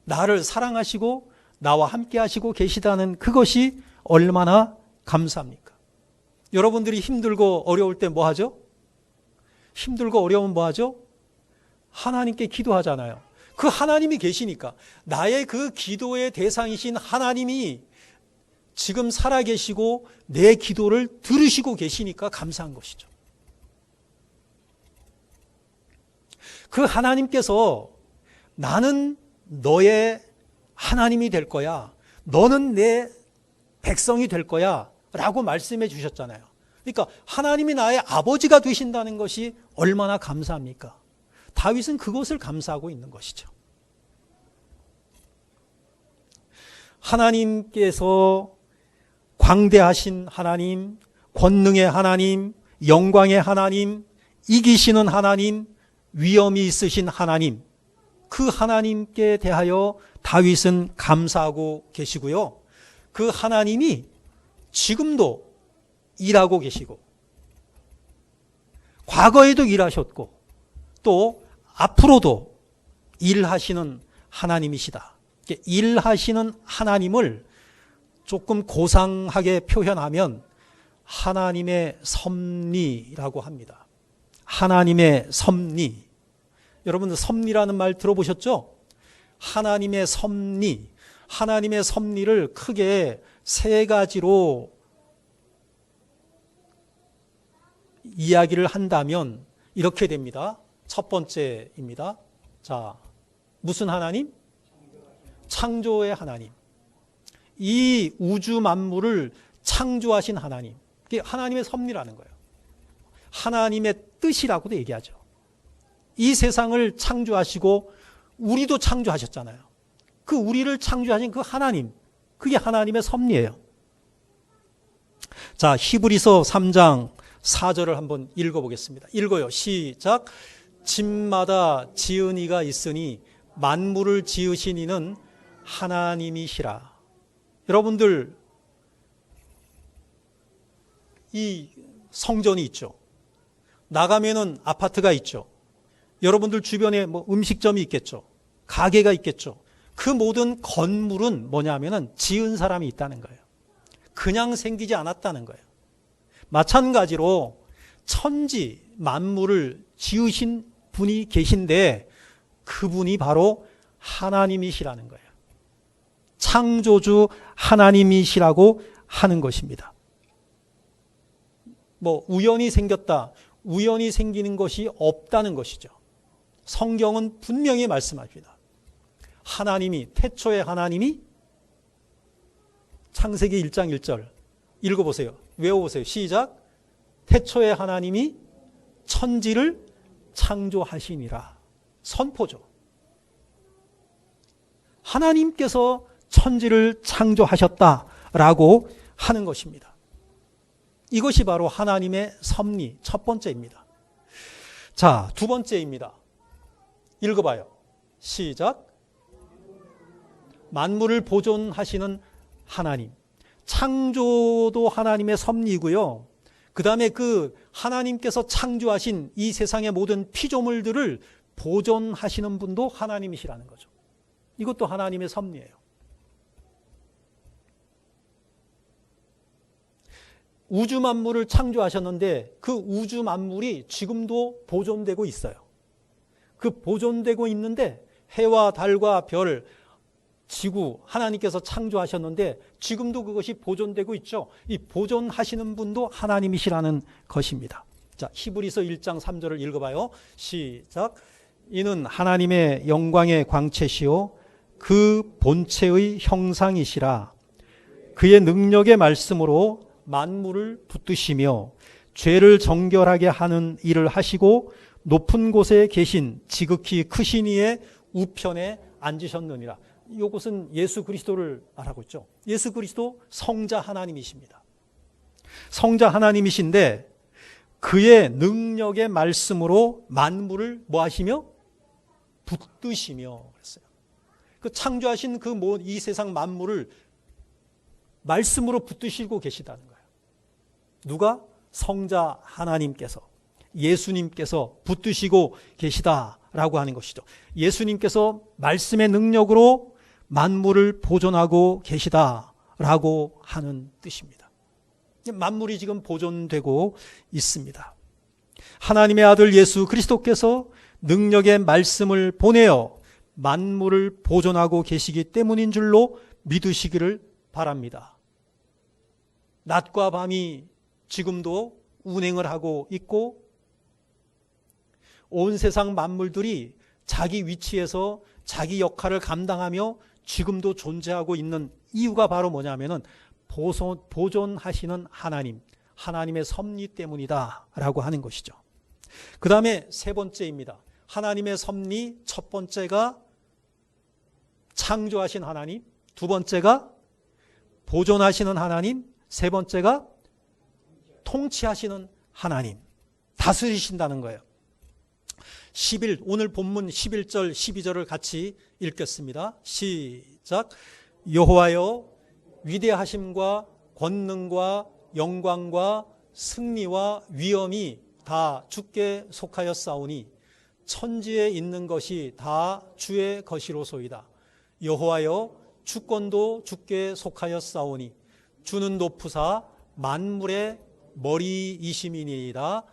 나를 사랑하시고 나와 함께 하시고 계시다는 그것이 얼마나 감사합니까? 여러분들이 힘들고 어려울 때 뭐 하죠? 힘들고 어려우면 뭐 하죠? 하나님께 기도하잖아요. 그 하나님이 계시니까, 나의 그 기도의 대상이신 하나님이 지금 살아계시고 내 기도를 들으시고 계시니까 감사한 것이죠. 그 하나님께서 나는 너의 하나님이 될 거야, 너는 내 백성이 될 거야 라고 말씀해 주셨잖아요. 그러니까 하나님이 나의 아버지가 되신다는 것이 얼마나 감사합니까? 다윗은 그것을 감사하고 있는 것이죠. 하나님께서 광대하신 하나님, 권능의 하나님, 영광의 하나님, 이기시는 하나님, 위엄이 있으신 하나님, 그 하나님께 대하여 다윗은 감사하고 계시고요. 그 하나님이 지금도 일하고 계시고, 과거에도 일하셨고, 또 앞으로도 일하시는 하나님이시다. 일하시는 하나님을 조금 고상하게 표현하면 하나님의 섭리라고 합니다. 하나님의 섭리. 여러분들 섭리라는 말 들어보셨죠? 하나님의 섭리. 하나님의 섭리를 크게 세 가지로 이야기를 한다면 이렇게 됩니다. 첫 번째입니다. 자, 무슨 하나님? 창조의 하나님. 이 우주 만물을 창조하신 하나님. 그게 하나님의 섭리라는 거예요. 하나님의 뜻이라고도 얘기하죠. 이 세상을 창조하시고 우리도 창조하셨잖아요. 그 우리를 창조하신 그 하나님, 그게 하나님의 섭리예요. 자, 히브리서 3장 4절을 한번 읽어보겠습니다. 읽어요. 시작. 집마다 지은 이가 있으니 만물을 지으신 이는 하나님이시라. 여러분들, 이 성전이 있죠. 나가면은 아파트가 있죠. 여러분들 주변에 뭐 음식점이 있겠죠. 가게가 있겠죠. 그 모든 건물은 뭐냐면은 지은 사람이 있다는 거예요. 그냥 생기지 않았다는 거예요. 마찬가지로 천지 만물을 지으신 분이 계신데 그분이 바로 하나님이시라는 거예요. 창조주 하나님이시라고 하는 것입니다. 뭐 우연히 생겼다, 우연히 생기는 것이 없다는 것이죠. 성경은 분명히 말씀합니다. 하나님이, 태초의 하나님이, 창세기 1장 1절 읽어보세요. 외워보세요. 시작. 태초의 하나님이 천지를 창조하시니라. 선포죠. 하나님께서 천지를 창조하셨다라고 하는 것입니다. 이것이 바로 하나님의 섭리 첫 번째입니다. 자, 두 번째입니다. 읽어봐요. 시작. 만물을 보존하시는 하나님. 창조도 하나님의 섭리이고요. 그 다음에 그 하나님께서 창조하신 이 세상의 모든 피조물들을 보존하시는 분도 하나님이시라는 거죠. 이것도 하나님의 섭리예요. 우주 만물을 창조하셨는데 그 우주 만물이 지금도 보존되고 있어요. 그 보존되고 있는데 해와 달과 별, 지구 하나님께서 창조하셨는데 지금도 그것이 보존되고 있죠. 이 보존하시는 분도 하나님이시라는 것입니다. 자, 히브리서 1장 3절을 읽어봐요. 시작. 이는 하나님의 영광의 광채시요 그 본체의 형상이시라. 그의 능력의 말씀으로 만물을 붙드시며 죄를 정결하게 하는 일을 하시고 높은 곳에 계신 지극히 크신 이의 우편에 앉으셨느니라. 이것은 예수 그리스도를 말하고 있죠. 예수 그리스도 성자 하나님이십니다. 성자 하나님이신데 그의 능력의 말씀으로 만물을 뭐 하시며? 붙드시며 그랬어요. 그 창조하신 그 이 세상 만물을 말씀으로 붙드시고 계시다는 거예요. 누가? 성자 하나님께서. 예수님께서 붙드시고 계시다라고 하는 것이죠. 예수님께서 말씀의 능력으로 만물을 보존하고 계시다라고 하는 뜻입니다. 만물이 지금 보존되고 있습니다. 하나님의 아들 예수 그리스도께서 능력의 말씀을 보내어 만물을 보존하고 계시기 때문인 줄로 믿으시기를 바랍니다. 낮과 밤이 지금도 운행을 하고 있고 온 세상 만물들이 자기 위치에서 자기 역할을 감당하며 지금도 존재하고 있는 이유가 바로 뭐냐면은 보존하시는 하나님, 하나님의 섭리 때문이다 라고 하는 것이죠. 그 다음에 세 번째입니다. 하나님의 섭리, 첫 번째가 창조하신 하나님, 두 번째가 보존하시는 하나님, 세 번째가 통치하시는 하나님, 다스리신다는 거예요. 오늘 본문 11절, 12절을 같이 읽겠습니다. 시작. 여호와여, 위대하심과 권능과 영광과 승리와 위엄이 다 주께 속하였사오니 천지에 있는 것이 다 주의 것이로소이다. 여호와여, 주권도 주께 속하였사오니 주는 높으사 만물의 머리이심이니이다.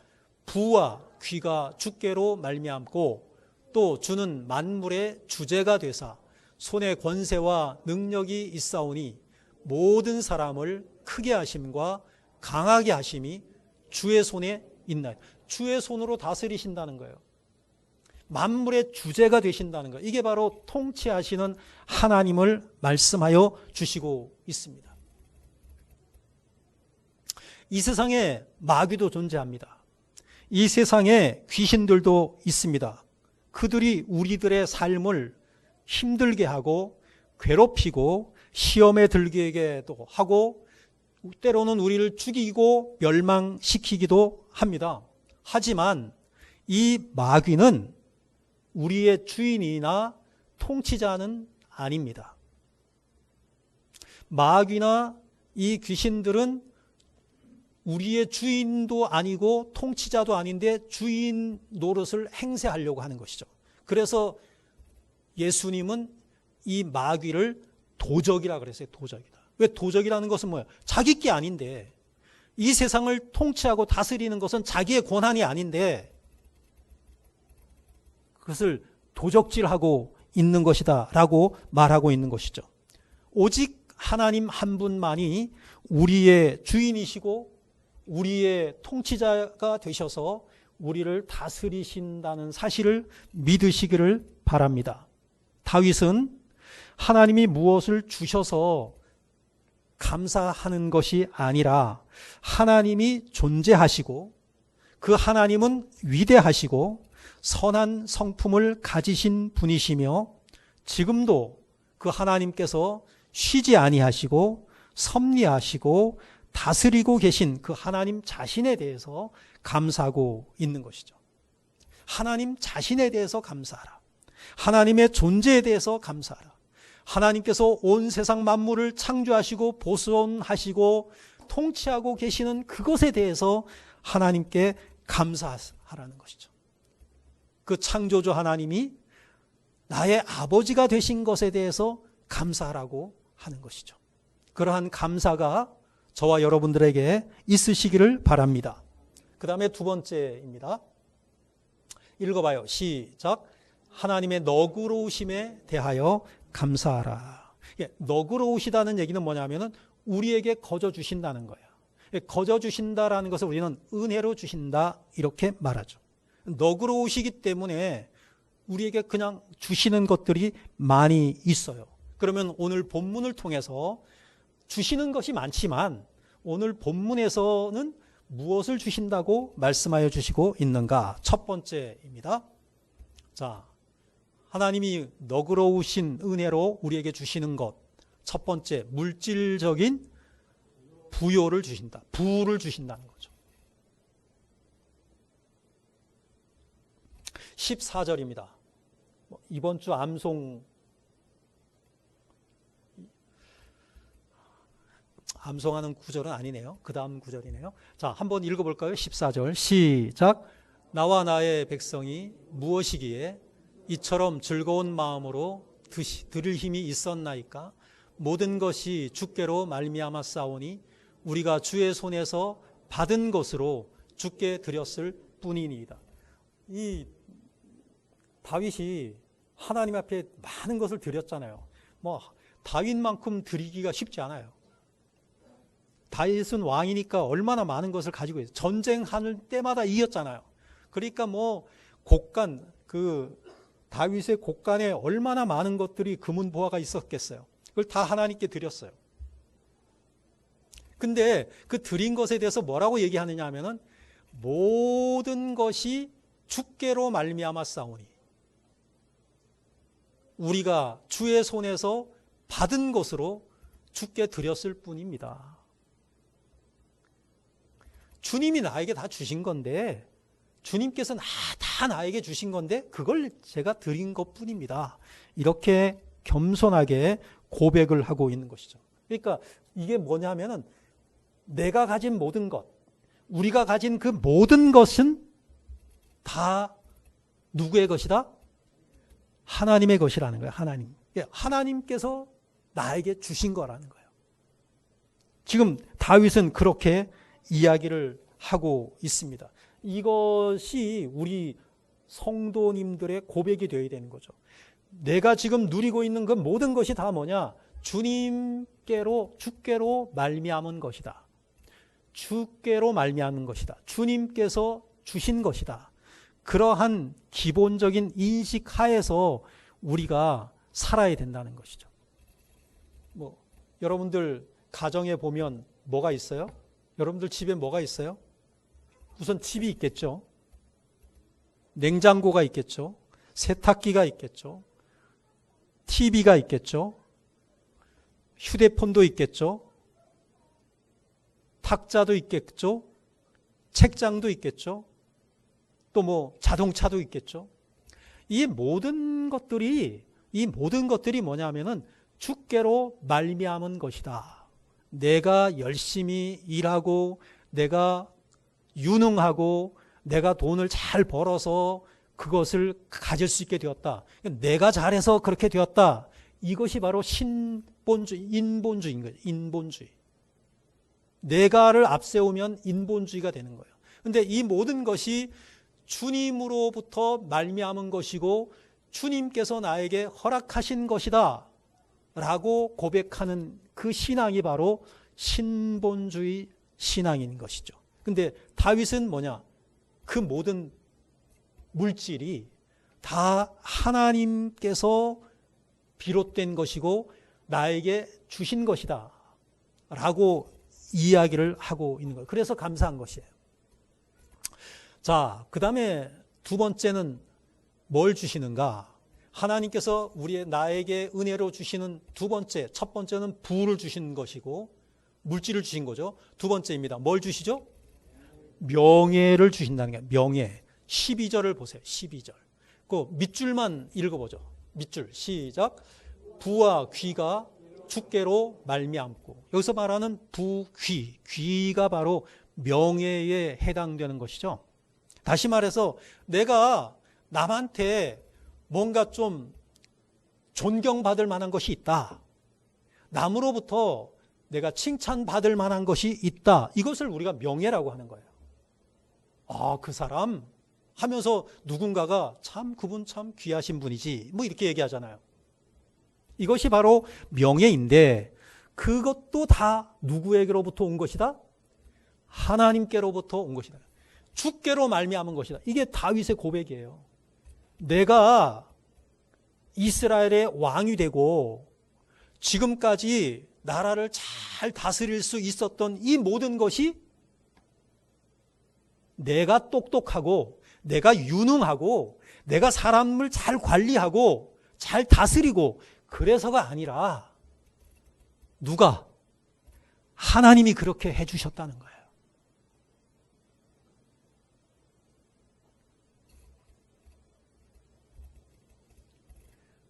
부와 귀가 주께로 말미암고 또 주는 만물의 주제가 되사 손에 권세와 능력이 있사오니 모든 사람을 크게 하심과 강하게 하심이 주의 손에 있나이다. 주의 손으로 다스리신다는 거예요. 만물의 주제가 되신다는 거예요. 이게 바로 통치하시는 하나님을 말씀하여 주시고 있습니다. 이 세상에 마귀도 존재합니다. 이 세상에 귀신들도 있습니다. 그들이 우리들의 삶을 힘들게 하고 괴롭히고 시험에 들게도 하고 때로는 우리를 죽이고 멸망시키기도 합니다. 하지만 이 마귀는 우리의 주인이나 통치자는 아닙니다. 마귀나 이 귀신들은 우리의 주인도 아니고 통치자도 아닌데 주인 노릇을 행세하려고 하는 것이죠. 그래서 예수님은 이 마귀를 도적이라 그랬어요. 도적이다. 왜 도적이라는 것은 뭐예요? 자기 게 아닌데, 이 세상을 통치하고 다스리는 것은 자기의 권한이 아닌데 그것을 도적질하고 있는 것이다 라고 말하고 있는 것이죠. 오직 하나님 한 분만이 우리의 주인이시고 우리의 통치자가 되셔서 우리를 다스리신다는 사실을 믿으시기를 바랍니다. 다윗은 하나님이 무엇을 주셔서 감사하는 것이 아니라 하나님이 존재하시고 그 하나님은 위대하시고 선한 성품을 가지신 분이시며 지금도 그 하나님께서 쉬지 아니하시고 섭리하시고 다스리고 계신 그 하나님 자신에 대해서 감사하고 있는 것이죠. 하나님 자신에 대해서 감사하라. 하나님의 존재에 대해서 감사하라. 하나님께서 온 세상 만물을 창조하시고 보존하시고 통치하고 계시는 그것에 대해서 하나님께 감사하라는 것이죠. 그 창조주 하나님이 나의 아버지가 되신 것에 대해서 감사하라고 하는 것이죠. 그러한 감사가 저와 여러분들에게 있으시기를 바랍니다. 그 다음에 두 번째입니다. 읽어봐요. 시작. 하나님의 너그러우심에 대하여 감사하라. 너그러우시다는 얘기는 뭐냐면은 우리에게 거저 주신다는 거예요. 거저 주신다라는 것을 우리는 은혜로 주신다 이렇게 말하죠. 너그러우시기 때문에 우리에게 그냥 주시는 것들이 많이 있어요. 그러면 오늘 본문을 통해서 주시는 것이 많지만 오늘 본문에서는 무엇을 주신다고 말씀하여 주시고 있는가? 첫 번째입니다. 자, 하나님이 너그러우신 은혜로 우리에게 주시는 것. 첫 번째, 물질적인 부요를 주신다. 부를 주신다는 거죠. 14절입니다. 이번 주 암송하는 구절은 아니네요. 그 다음 구절이네요. 자, 한번 읽어볼까요? 14절 시작. 나와 나의 백성이 무엇이기에 이처럼 즐거운 마음으로 들을 힘이 있었나이까? 모든 것이 주께로 말미암아 싸우니 우리가 주의 손에서 받은 것으로 주께 드렸을 뿐이니이다. 이 다윗이 하나님 앞에 많은 것을 드렸잖아요. 다윗만큼 드리기가 쉽지 않아요. 다윗은 왕이니까 얼마나 많은 것을 가지고 있어요. 전쟁하는 때마다 이겼잖아요. 그러니까 다윗의 곳간에 얼마나 많은 것들이 금은 보화가 있었겠어요. 그걸 다 하나님께 드렸어요. 근데 그 드린 것에 대해서 뭐라고 얘기하느냐 하면은 모든 것이 주께로 말미암아 싸우니 우리가 주의 손에서 받은 것으로 주께 드렸을 뿐입니다. 주님이 나에게 다 주신 건데, 주님께서 다 나에게 주신 건데 그걸 제가 드린 것뿐입니다. 이렇게 겸손하게 고백을 하고 있는 것이죠. 그러니까 이게 뭐냐면은 내가 가진 모든 것, 우리가 가진 그 모든 것은 다 누구의 것이다? 하나님의 것이라는 거예요. 하나님께서 나에게 주신 거라는 거예요. 지금 다윗은 그렇게 이야기를 하고 있습니다. 이것이 우리 성도님들의 고백이 되어야 되는 거죠. 내가 지금 누리고 있는 그 모든 것이 다 뭐냐? 주께로 말미암은 것이다. 주께로 말미암은 것이다. 주님께서 주신 것이다. 그러한 기본적인 인식 하에서 우리가 살아야 된다는 것이죠. 여러분들 가정에 보면 뭐가 있어요? 여러분들 집에 뭐가 있어요? 우선 집이 있겠죠. 냉장고가 있겠죠. 세탁기가 있겠죠. TV가 있겠죠. 휴대폰도 있겠죠. 탁자도 있겠죠. 책장도 있겠죠. 또 자동차도 있겠죠. 이 모든 것들이 뭐냐면은 주께로 말미암은 것이다. 내가 열심히 일하고 내가 유능하고 내가 돈을 잘 벌어서 그것을 가질 수 있게 되었다. 내가 잘해서 그렇게 되었다. 이것이 바로 신본주의, 인본주의인 거예요. 인본주의. 내가를 앞세우면 인본주의가 되는 거예요. 그런데 이 모든 것이 주님으로부터 말미암은 것이고 주님께서 나에게 허락하신 것이다 라고 고백하는 그 신앙이 바로 신본주의 신앙인 것이죠. 근데 다윗은 뭐냐? 그 모든 물질이 다 하나님께서 비롯된 것이고 나에게 주신 것이다 라고 이야기를 하고 있는 거예요. 그래서 감사한 것이에요. 자, 그 다음에 두 번째는 뭘 주시는가? 하나님께서 나에게 은혜로 주시는 두 번째, 첫 번째는 부를 주신 것이고 물질을 주신 거죠. 두 번째입니다. 뭘 주시죠? 명예를 주신다는 게 명예. 12절을 보세요. 12절. 그 밑줄만 읽어보죠. 밑줄 시작. 부와 귀가 주께로 말미암고. 여기서 말하는 부, 귀가 바로 명예에 해당되는 것이죠. 다시 말해서 내가 남한테 뭔가 좀 존경받을 만한 것이 있다. 남으로부터 내가 칭찬받을 만한 것이 있다. 이것을 우리가 명예라고 하는 거예요. 아, 그 사람 하면서 누군가가 그분 참 귀하신 분이지. 이렇게 얘기하잖아요. 이것이 바로 명예인데 그것도 다 누구에게로부터 온 것이다? 하나님께로부터 온 것이다. 주께로 말미암은 것이다. 이게 다윗의 고백이에요. 내가 이스라엘의 왕이 되고 지금까지 나라를 잘 다스릴 수 있었던 이 모든 것이 내가 똑똑하고 내가 유능하고 내가 사람을 잘 관리하고 잘 다스리고 그래서가 아니라 누가? 하나님이 그렇게 해주셨다는 거예요.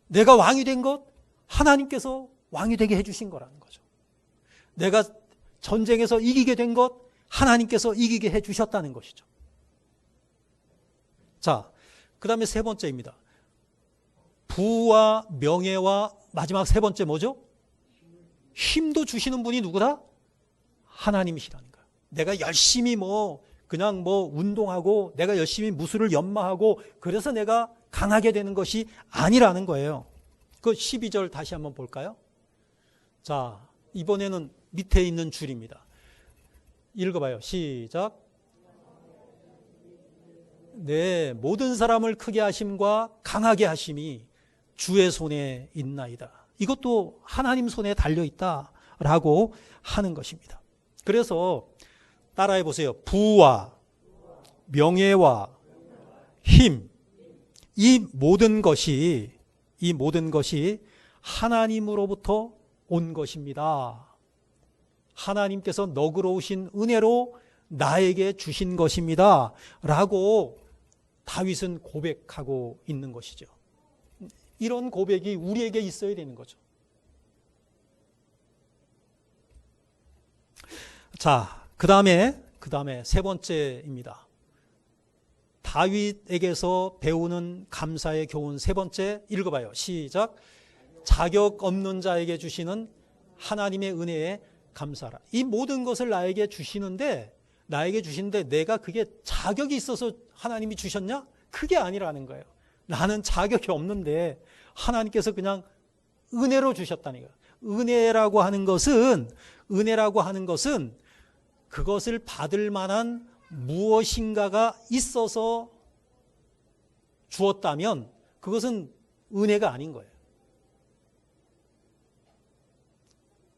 내가 왕이 된 것 하나님께서 왕이 되게 해주신 거라는 거죠. 내가 전쟁에서 이기게 된 것 하나님께서 이기게 해주셨다는 것이죠. 자, 그 다음에 세 번째입니다. 부와 명예와 마지막 세 번째 뭐죠? 힘도 주시는 분이 누구다? 하나님이시라는 거야. 내가 열심히 그냥 운동하고 내가 열심히 무술을 연마하고 그래서 내가 강하게 되는 것이 아니라는 거예요. 그 12절 다시 한번 볼까요? 자, 이번에는 밑에 있는 줄입니다. 읽어봐요. 시작. 네, 모든 사람을 크게 하심과 강하게 하심이 주의 손에 있나이다. 이것도 하나님 손에 달려있다라고 하는 것입니다. 그래서 따라해 보세요. 부와 명예와 힘, 이 모든 것이 하나님으로부터 온 것입니다. 하나님께서 너그러우신 은혜로 나에게 주신 것입니다. 라고 다윗은 고백하고 있는 것이죠. 이런 고백이 우리에게 있어야 되는 거죠. 자, 그 다음에 세 번째입니다. 다윗에게서 배우는 감사의 교훈 세 번째 읽어봐요. 시작. 자격 없는 자에게 주시는 하나님의 은혜에 감사하라. 이 모든 것을 나에게 주시는데 내가 그게 자격이 있어서 하나님이 주셨냐? 그게 아니라는 거예요. 나는 자격이 없는데 하나님께서 그냥 은혜로 주셨다는 거예요. 은혜라고 하는 것은 그것을 받을 만한 무엇인가가 있어서 주었다면 그것은 은혜가 아닌 거예요.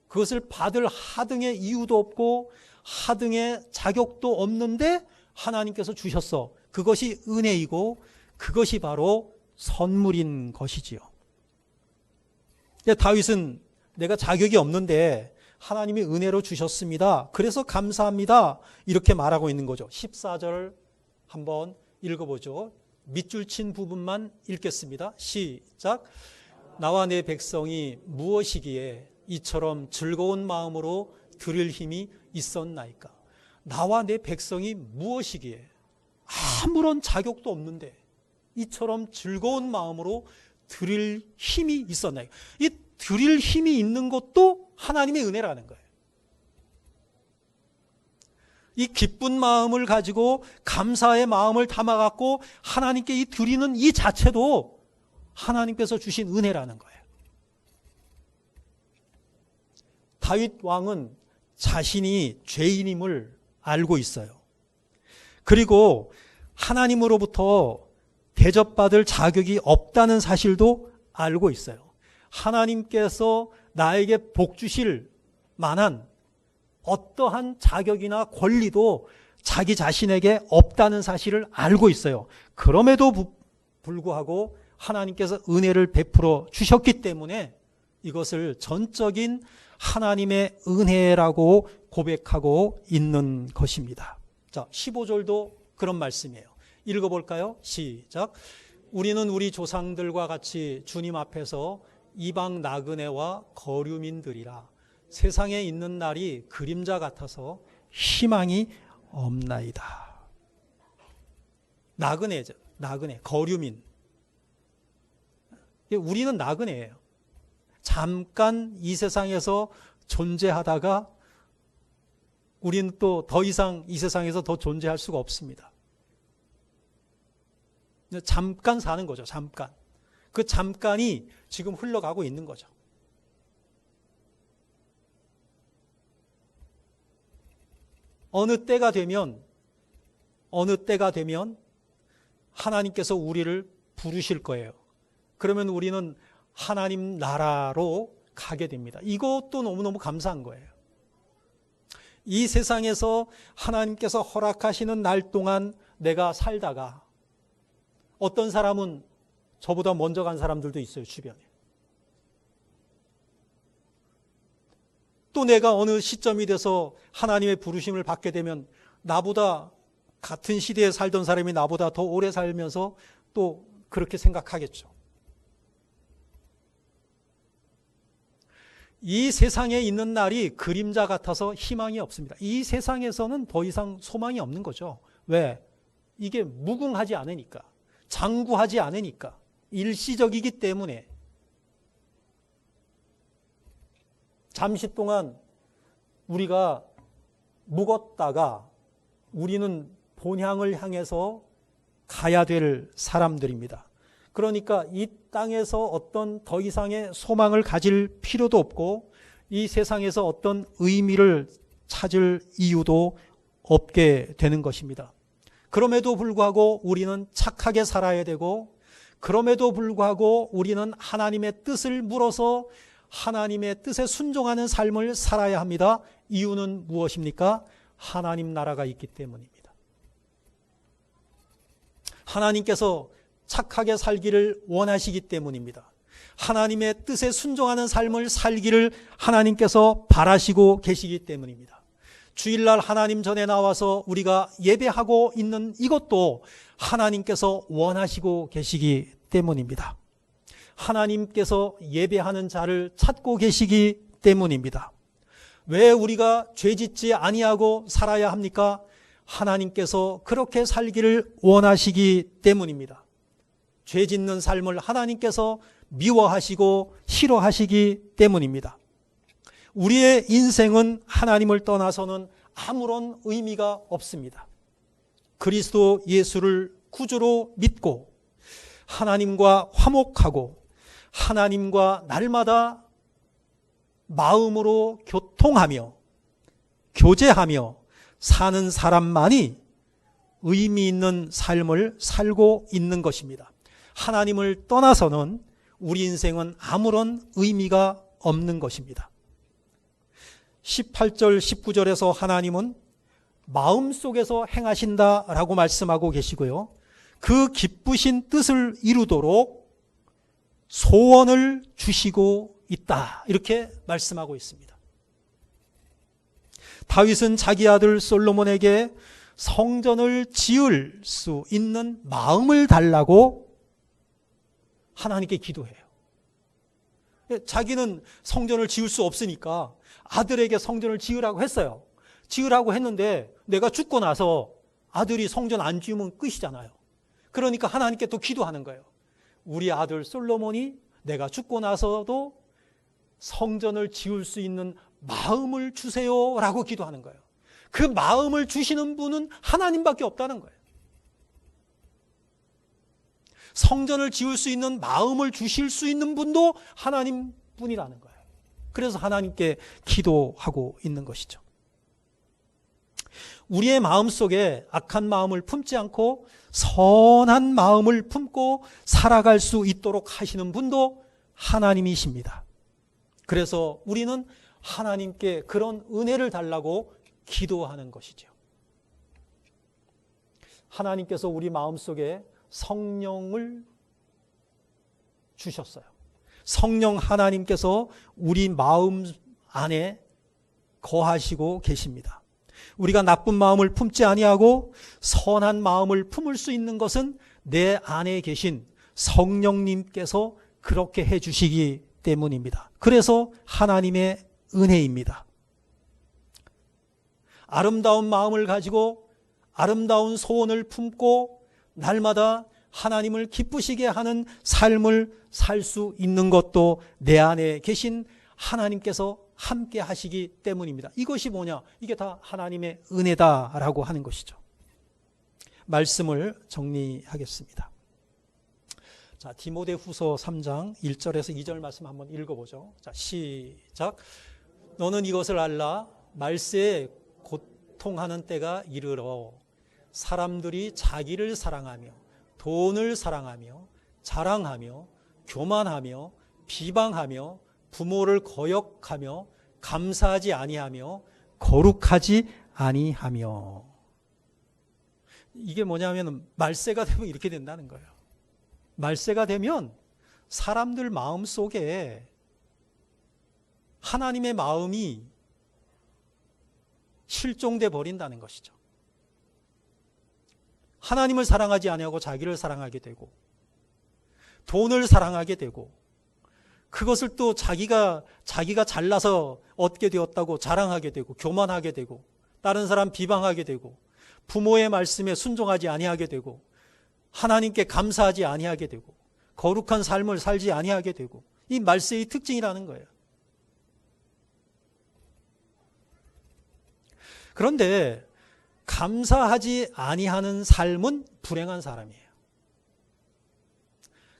그것을 받을 하등의 이유도 없고 하등의 자격도 없는데 하나님께서 주셨어. 그것이 은혜이고 그것이 바로 선물인 것이지요. 다윗은 내가 자격이 없는데 하나님이 은혜로 주셨습니다. 그래서 감사합니다. 이렇게 말하고 있는 거죠. 14절 한번 읽어보죠. 밑줄 친 부분만 읽겠습니다. 시작. 나와 내 백성이 무엇이기에 이처럼 즐거운 마음으로 드릴 힘이 있었나이까. 나와 내 백성이 무엇이기에 아무런 자격도 없는데 이처럼 즐거운 마음으로 드릴 힘이 있었나이까. 이 드릴 힘이 있는 것도 하나님의 은혜라는 거예요. 이 기쁜 마음을 가지고 감사의 마음을 담아갖고 하나님께 이 드리는 이 자체도 하나님께서 주신 은혜라는 거예요. 다윗 왕은 자신이 죄인임을 알고 있어요. 그리고 하나님으로부터 대접받을 자격이 없다는 사실도 알고 있어요. 하나님께서 나에게 복 주실 만한 어떠한 자격이나 권리도 자기 자신에게 없다는 사실을 알고 있어요. 그럼에도 불구하고 하나님께서 은혜를 베풀어 주셨기 때문에 이것을 전적인 하나님의 은혜라고 고백하고 있는 것입니다. 자, 15절도 그런 말씀이에요. 읽어볼까요? 시작. 우리는 우리 조상들과 같이 주님 앞에서 이방 나그네와 거류민들이라 세상에 있는 날이 그림자 같아서 희망이 없나이다. 나그네죠. 나그네, 거류민. 우리는 나그네예요. 잠깐 이 세상에서 존재하다가 우리는 또 더 이상 이 세상에서 더 존재할 수가 없습니다. 잠깐 사는 거죠. 잠깐. 그 잠깐이 지금 흘러가고 있는 거죠. 어느 때가 되면 하나님께서 우리를 부르실 거예요. 그러면 우리는 하나님 나라로 가게 됩니다. 이것도 너무너무 감사한 거예요. 이 세상에서 하나님께서 허락하시는 날 동안 내가 살다가 어떤 사람은 저보다 먼저 간 사람들도 있어요, 주변에. 또 내가 어느 시점이 돼서 하나님의 부르심을 받게 되면 나보다 같은 시대에 살던 사람이 나보다 더 오래 살면서 또 그렇게 생각하겠죠. 이 세상에 있는 날이 그림자 같아서 희망이 없습니다. 이 세상에서는 더 이상 소망이 없는 거죠. 왜? 이게 무궁하지 않으니까. 장구하지 않으니까, 일시적이기 때문에 잠시 동안 우리가 묵었다가 우리는 본향을 향해서 가야 될 사람들입니다. 그러니까 이 땅에서 어떤 더 이상의 소망을 가질 필요도 없고 이 세상에서 어떤 의미를 찾을 이유도 없게 되는 것입니다. 그럼에도 불구하고 우리는 착하게 살아야 되고, 그럼에도 불구하고 우리는 하나님의 뜻을 물어서 하나님의 뜻에 순종하는 삶을 살아야 합니다. 이유는 무엇입니까? 하나님 나라가 있기 때문입니다. 하나님께서 착하게 살기를 원하시기 때문입니다. 하나님의 뜻에 순종하는 삶을 살기를 하나님께서 바라시고 계시기 때문입니다. 주일날 하나님 전에 나와서 우리가 예배하고 있는 이것도 하나님께서 원하시고 계시기 때문입니다. 하나님께서 예배하는 자를 찾고 계시기 때문입니다. 왜 우리가 죄짓지 아니하고 살아야 합니까? 하나님께서 그렇게 살기를 원하시기 때문입니다. 죄짓는 삶을 하나님께서 미워하시고 싫어하시기 때문입니다. 우리의 인생은 하나님을 떠나서는 아무런 의미가 없습니다. 그리스도 예수를 구주로 믿고 하나님과 화목하고 하나님과 날마다 마음으로 교통하며 교제하며 사는 사람만이 의미 있는 삶을 살고 있는 것입니다. 하나님을 떠나서는 우리 인생은 아무런 의미가 없는 것입니다. 18절 19절에서 하나님은 마음속에서 행하신다라고 말씀하고 계시고요. 그 기쁘신 뜻을 이루도록 소원을 주시고 있다, 이렇게 말씀하고 있습니다. 다윗은 자기 아들 솔로몬에게 성전을 지을 수 있는 마음을 달라고 하나님께 기도해요. 자기는 성전을 지을 수 없으니까 아들에게 성전을 지으라고 했어요. 지으라고 했는데 내가 죽고 나서 아들이 성전 안 지으면 끝이잖아요. 그러니까 하나님께 또 기도하는 거예요. 우리 아들 솔로몬이 내가 죽고 나서도 성전을 지을 수 있는 마음을 주세요라고 기도하는 거예요. 그 마음을 주시는 분은 하나님밖에 없다는 거예요. 성전을 지을 수 있는 마음을 주실 수 있는 분도 하나님 뿐이라는 거예요. 그래서 하나님께 기도하고 있는 것이죠. 우리의 마음속에 악한 마음을 품지 않고 선한 마음을 품고 살아갈 수 있도록 하시는 분도 하나님이십니다. 그래서 우리는 하나님께 그런 은혜를 달라고 기도하는 것이죠. 하나님께서 우리 마음속에 성령을 주셨어요. 성령 하나님께서 우리 마음 안에 거하시고 계십니다. 우리가 나쁜 마음을 품지 아니하고 선한 마음을 품을 수 있는 것은 내 안에 계신 성령님께서 그렇게 해주시기 때문입니다. 그래서 하나님의 은혜입니다. 아름다운 마음을 가지고 아름다운 소원을 품고 날마다 하나님을 기쁘시게 하는 삶을 살 수 있는 것도 내 안에 계신 하나님께서 함께 하시기 때문입니다. 이것이 뭐냐? 이게 다 하나님의 은혜다라고 하는 것이죠. 말씀을 정리하겠습니다. 자, 디모데후서 3장 1절에서 2절 말씀 한번 읽어보죠. 자, 시작. 너는 이것을 알라. 말세에 고통하는 때가 이르러 사람들이 자기를 사랑하며 돈을 사랑하며 자랑하며 교만하며 비방하며 부모를 거역하며 감사하지 아니하며 거룩하지 아니하며. 이게 뭐냐면 말세가 되면 이렇게 된다는 거예요. 말세가 되면 사람들 마음속에 하나님의 마음이 실종돼 버린다는 것이죠. 하나님을 사랑하지 아니하고 자기를 사랑하게 되고 돈을 사랑하게 되고 그것을 또 자기가 잘나서 얻게 되었다고 자랑하게 되고 교만하게 되고 다른 사람 비방하게 되고 부모의 말씀에 순종하지 아니하게 되고 하나님께 감사하지 아니하게 되고 거룩한 삶을 살지 아니하게 되고, 이 말세의 특징이라는 거예요. 그런데 감사하지 아니하는 삶은 불행한 사람이에요.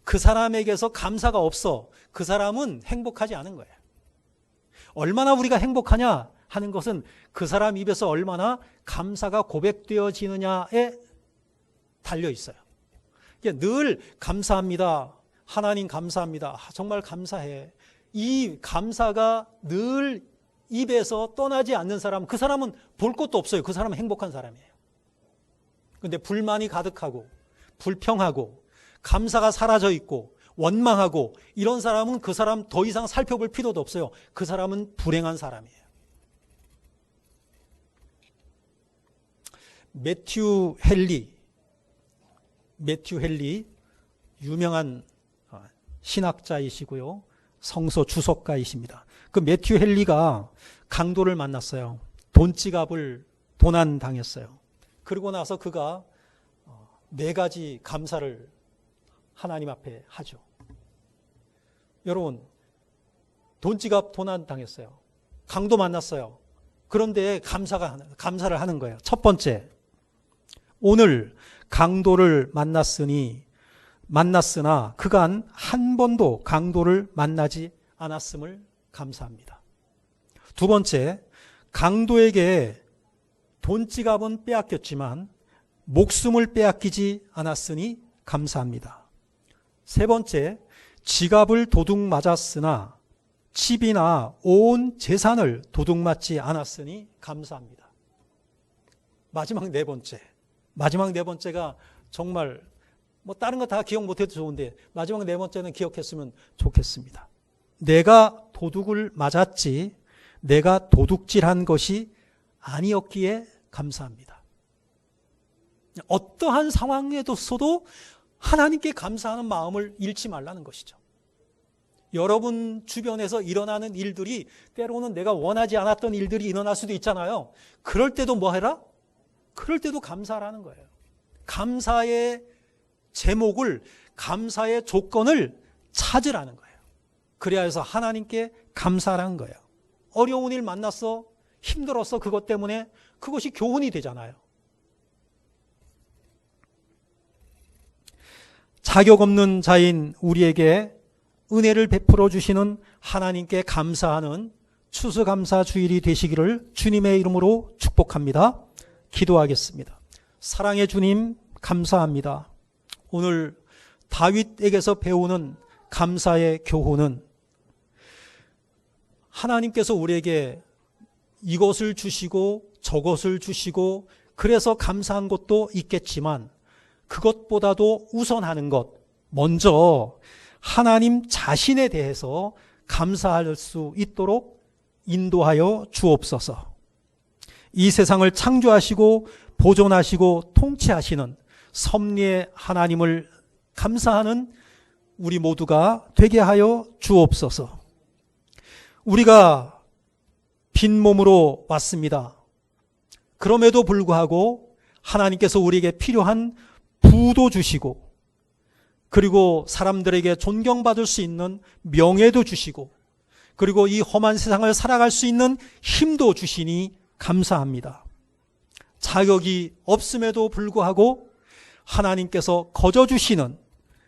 그 사람에게서 감사가 없어. 그 사람은 행복하지 않은 거예요. 얼마나 우리가 행복하냐 하는 것은 그 사람 입에서 얼마나 감사가 고백되어지느냐에 달려 있어요. 늘 감사합니다. 하나님 감사합니다. 정말 감사해. 이 감사가 늘 입에서 떠나지 않는 사람, 그 사람은 볼 것도 없어요. 그 사람은 행복한 사람이에요. 그런데 불만이 가득하고 불평하고 감사가 사라져 있고 원망하고 이런 사람은 그 사람 더 이상 살펴볼 필요도 없어요. 그 사람은 불행한 사람이에요. 매튜 헨리 유명한 신학자이시고요. 성서 주석가이십니다. 그 매튜 헨리가 강도를 만났어요. 돈지갑을 도난당했어요. 그러고 나서 그가 4가지 감사를 하나님 앞에 하죠. 여러분, 돈지갑 도난당했어요. 강도 만났어요. 그런데 감사를 하는 거예요. 첫 번째, 오늘 강도를 만났으나 그간 한 번도 강도를 만나지 않았음을 감사합니다. 두 번째, 강도에게 돈지갑은 빼앗겼지만 목숨을 빼앗기지 않았으니 감사합니다. 세 번째, 지갑을 도둑 맞았으나 집이나 온 재산을 도둑 맞지 않았으니 감사합니다. 마지막 네 번째가 정말 다른 거 다 기억 못해도 좋은데 마지막 네 번째는 기억했으면 좋겠습니다. 내가 도둑을 맞았지 내가 도둑질한 것이 아니었기에 감사합니다. 어떠한 상황에서도 하나님께 감사하는 마음을 잃지 말라는 것이죠. 여러분 주변에서 일어나는 일들이 때로는 내가 원하지 않았던 일들이 일어날 수도 있잖아요. 그럴 때도 뭐 해라? 그럴 때도 감사하라는 거예요. 감사의 제목을, 감사의 조건을 찾으라는 거예요. 그래야 해서 하나님께 감사하라는 거예요. 어려운 일 만났어, 힘들었어, 그것 때문에 그것이 교훈이 되잖아요. 자격 없는 자인 우리에게 은혜를 베풀어 주시는 하나님께 감사하는 추수감사 주일이 되시기를 주님의 이름으로 축복합니다. 기도하겠습니다. 사랑의 주님, 감사합니다. 오늘 다윗에게서 배우는 감사의 교훈은 하나님께서 우리에게 이것을 주시고 저것을 주시고 그래서 감사한 것도 있겠지만 그것보다도 우선하는 것, 먼저 하나님 자신에 대해서 감사할 수 있도록 인도하여 주옵소서. 이 세상을 창조하시고 보존하시고 통치하시는 섭리의 하나님을 감사하는 우리 모두가 되게 하여 주옵소서. 우리가 빈몸으로 왔습니다. 그럼에도 불구하고 하나님께서 우리에게 필요한 부도 주시고 그리고 사람들에게 존경받을 수 있는 명예도 주시고 그리고 이 험한 세상을 살아갈 수 있는 힘도 주시니 감사합니다. 자격이 없음에도 불구하고 하나님께서 거저 주시는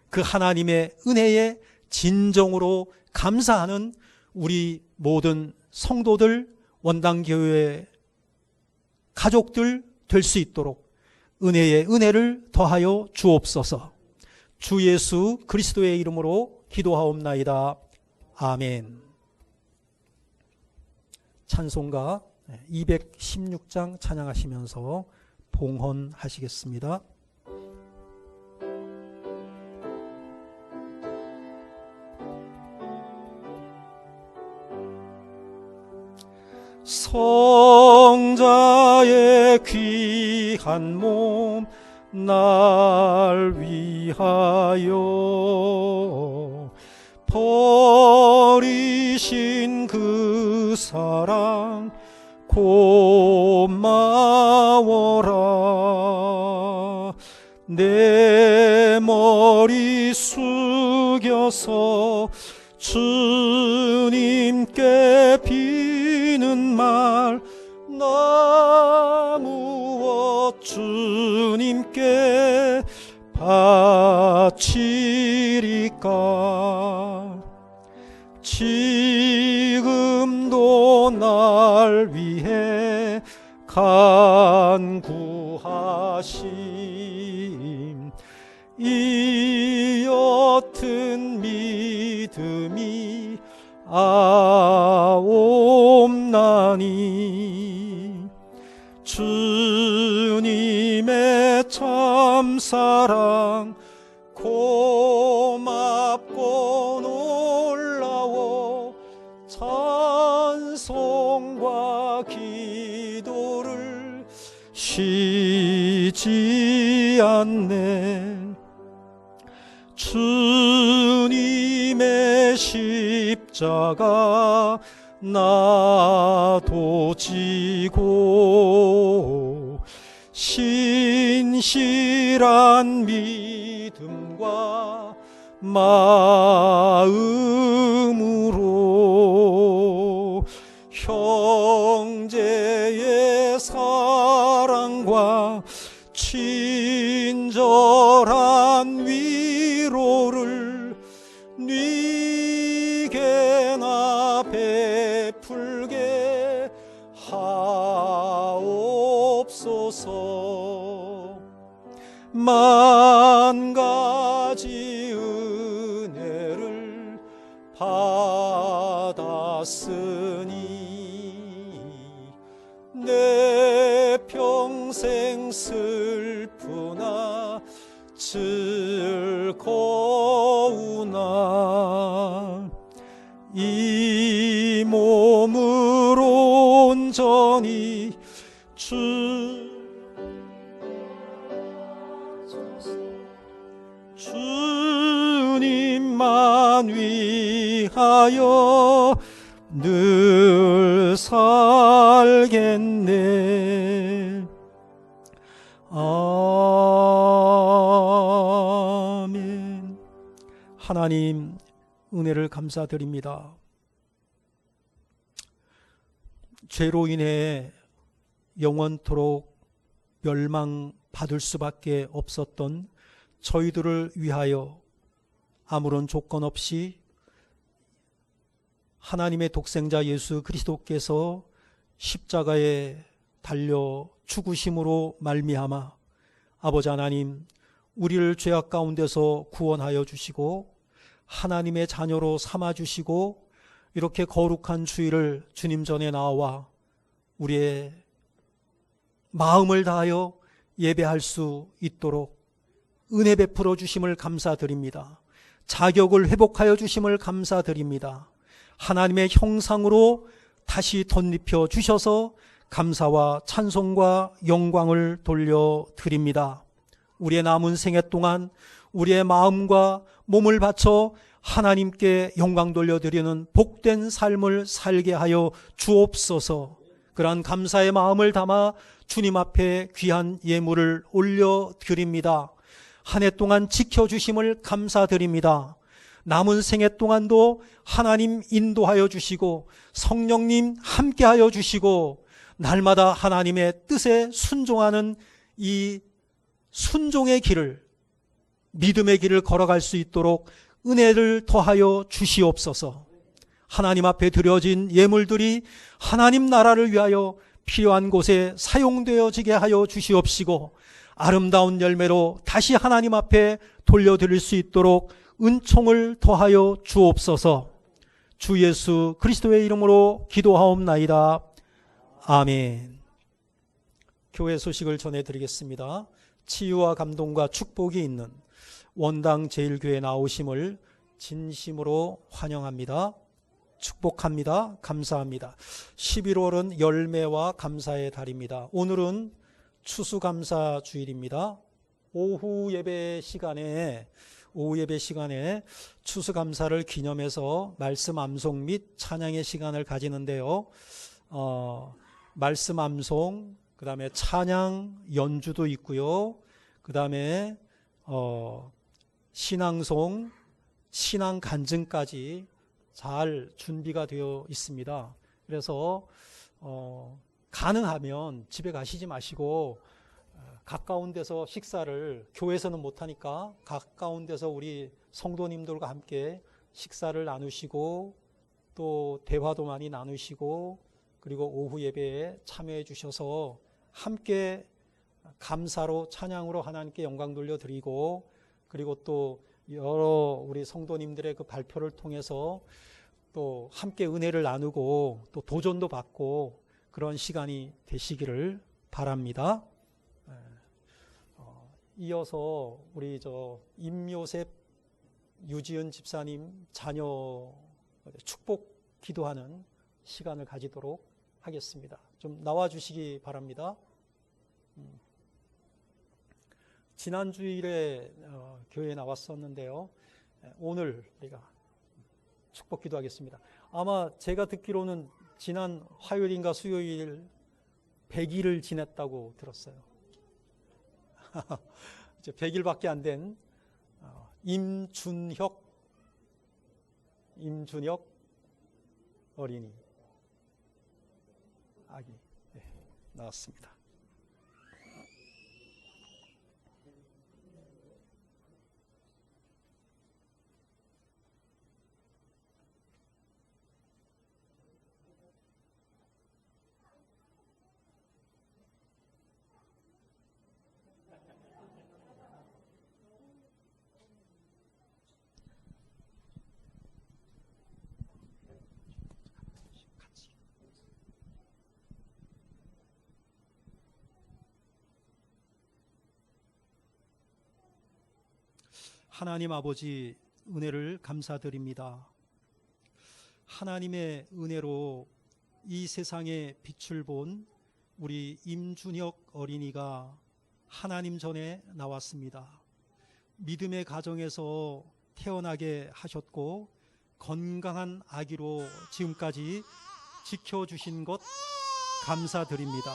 그 하나님의 은혜에 진정으로 감사하는 우리 모든 성도들, 원당교회 가족들 될 수 있도록 은혜의 은혜를 더하여 주옵소서. 주 예수 그리스도의 이름으로 기도하옵나이다. 아멘. 찬송가 216장 찬양하시면서 봉헌하시겠습니다. 성자의 귀한 몸 날 위하여 버리신 그 사랑 고마워라. 내 머리 숙여서 주님께 비는 말, 나 무엇 주님께 바치리까. 지금도 날 위해 간구하심, 이 옅은 믿음이 아옵나니. 주님의 참사랑 고맙고 놀라워 찬송과 기도를 쉬지 않네. 주님의 십자가 나도 지고 신실한 믿음과 마음으로 형제의 사랑과 친절한 위로를 네게나 베풀게 하옵소서. 만 가지 은혜를 받았으니 내 평생 슬프나 즐거우나 이 몸을 온전히 주님만 위하여 늘 살겠네. 아멘. 하나님, 은혜를 감사드립니다. 죄로 인해 영원토록 멸망받을 수밖에 없었던 저희들을 위하여 아무런 조건 없이 하나님의 독생자 예수 그리스도께서 십자가에 달려 죽으심으로 말미암아 아버지 하나님, 우리를 죄악 가운데서 구원하여 주시고 하나님의 자녀로 삼아 주시고 이렇게 거룩한 주일을 주님 전에 나와 우리의 마음을 다하여 예배할 수 있도록 은혜 베풀어 주심을 감사드립니다. 자격을 회복하여 주심을 감사드립니다. 하나님의 형상으로 다시 덧입혀 주셔서 감사와 찬송과 영광을 돌려드립니다. 우리의 남은 생애 동안 우리의 마음과 몸을 바쳐 하나님께 영광 돌려드리는 복된 삶을 살게 하여 주옵소서. 그러한 감사의 마음을 담아 주님 앞에 귀한 예물을 올려드립니다. 한 해 동안 지켜주심을 감사드립니다. 남은 생애 동안도 하나님 인도하여 주시고 성령님 함께하여 주시고 날마다 하나님의 뜻에 순종하는 이 순종의 길을, 믿음의 길을 걸어갈 수 있도록 은혜를 더하여 주시옵소서. 하나님 앞에 드려진 예물들이 하나님 나라를 위하여 필요한 곳에 사용되어지게 하여 주시옵시고 아름다운 열매로 다시 하나님 앞에 돌려드릴 수 있도록 은총을 더하여 주옵소서. 주 예수 그리스도의 이름으로 기도하옵나이다. 아멘. 교회 소식을 전해드리겠습니다. 치유와 감동과 축복이 있는 원당 제일교회 나오심을 진심으로 환영합니다. 축복합니다. 감사합니다. 11월은 열매와 감사의 달입니다. 오늘은 추수감사 주일입니다. 오후 예배 시간에 추수감사를 기념해서 말씀 암송 및 찬양의 시간을 가지는데요. 말씀 암송, 그 다음에 찬양 연주도 있고요. 그 다음에 신앙송, 신앙 간증까지 잘 준비가 되어 있습니다. 그래서 가능하면 집에 가시지 마시고 가까운 데서 식사를, 교회에서는 못하니까 가까운 데서 우리 성도님들과 함께 식사를 나누시고 또 대화도 많이 나누시고 그리고 오후 예배에 참여해 주셔서 함께 감사로 찬양으로 하나님께 영광 돌려드리고 그리고 또 여러 우리 성도님들의 그 발표를 통해서 또 함께 은혜를 나누고 또 도전도 받고 그런 시간이 되시기를 바랍니다. 이어서 우리 임요셉 유지은 집사님 자녀 축복 기도하는 시간을 가지도록 하겠습니다. 좀 나와 주시기 바랍니다. 지난 주일에 교회에 나왔었는데요. 오늘 우리가 축복 기도하겠습니다. 아마 제가 듣기로는 지난 화요일인가 수요일 100일을 지냈다고 들었어요. 이제 100일밖에 안 된 임준혁 어린이 아기 나왔습니다. 하나님 아버지 은혜를 감사드립니다. 하나님의 은혜로 이 세상에 빛을 본 우리 임준혁 어린이가 하나님 전에 나왔습니다. 믿음의 가정에서 태어나게 하셨고 건강한 아기로 지금까지 지켜주신 것 감사드립니다.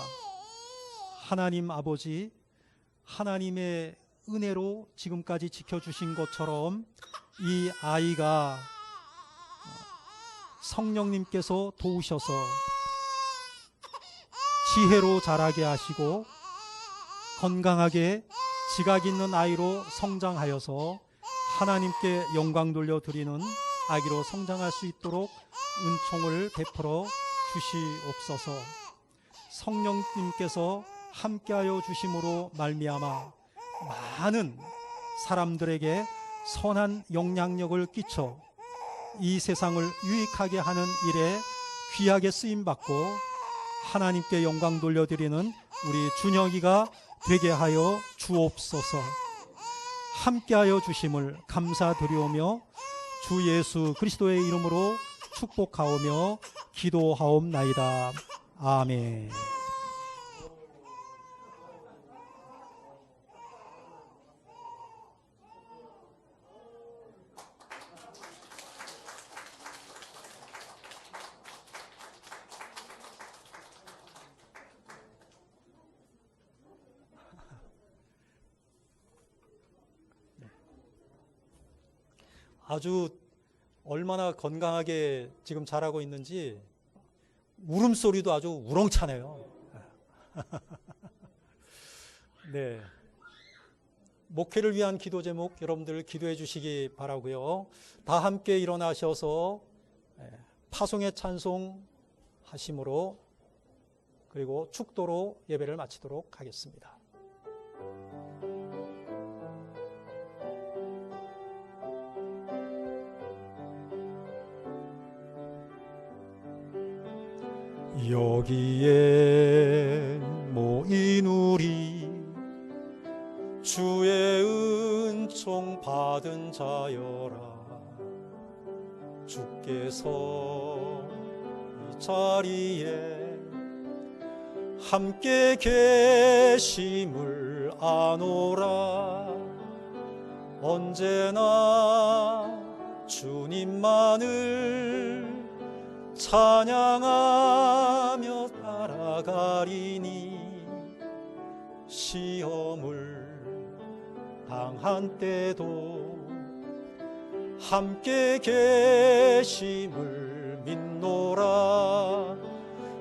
하나님 아버지, 하나님의 은혜로 지금까지 지켜주신 것처럼 이 아이가 성령님께서 도우셔서 지혜로 자라게 하시고 건강하게 지각 있는 아이로 성장하여서 하나님께 영광 돌려드리는 아기로 성장할 수 있도록 은총을 베풀어 주시옵소서. 성령님께서 함께하여 주심으로 말미암아 많은 사람들에게 선한 영향력을 끼쳐 이 세상을 유익하게 하는 일에 귀하게 쓰임받고 하나님께 영광 돌려드리는 우리 준혁이가 되게 하여 주옵소서. 함께하여 주심을 감사드리오며 주 예수 그리스도의 이름으로 축복하오며 기도하옵나이다. 아멘. 아주 얼마나 건강하게 지금 자라고 있는지 울음소리도 아주 우렁차네요. 네. 목회를 위한 기도 제목 여러분들 기도해 주시기 바라고요. 다 함께 일어나셔서 파송의 찬송 하심으로 그리고 축도로 예배를 마치도록 하겠습니다. 여기에 모인 우리 주의 은총 받은 자여라. 주께서 이 자리에 함께 계심을 아노라. 언제나 주님만을 찬양하며 따라가리니 시험을 당한 때도 함께 계심을 믿노라.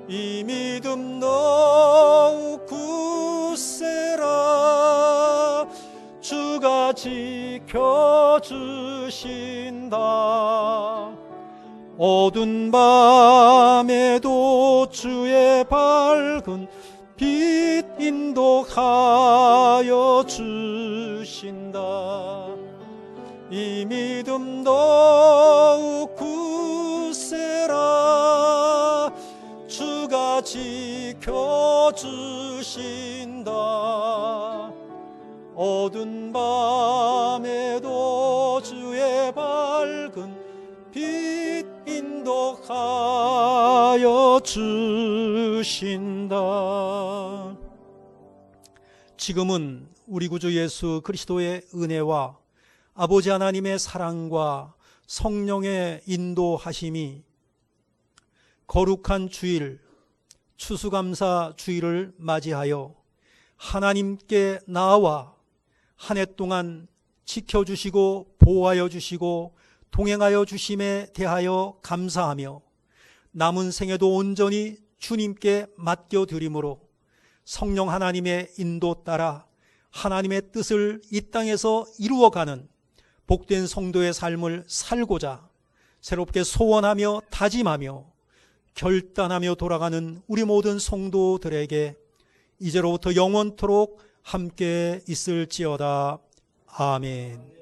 이 믿음 더욱 굳세라. 주가 지켜주신다. 어두운 밤에도 주의 밝은 빛 인도하여 주신다. 이 믿음 더욱 굳세라. 주가 지켜주신다. 어두운 밤에도 주의 밝은 빛 인도하여 주신다. 지금은 우리 구주 예수 그리스도의 은혜와 아버지 하나님의 사랑과 성령의 인도하심이 거룩한 주일, 추수감사 주일을 맞이하여 하나님께 나와 한 해 동안 지켜주시고 보호하여 주시고 동행하여 주심에 대하여 감사하며 남은 생에도 온전히 주님께 맡겨드림으로 성령 하나님의 인도 따라 하나님의 뜻을 이 땅에서 이루어가는 복된 성도의 삶을 살고자 새롭게 소원하며 다짐하며 결단하며 돌아가는 우리 모든 성도들에게 이제로부터 영원토록 함께 있을지어다. 아멘.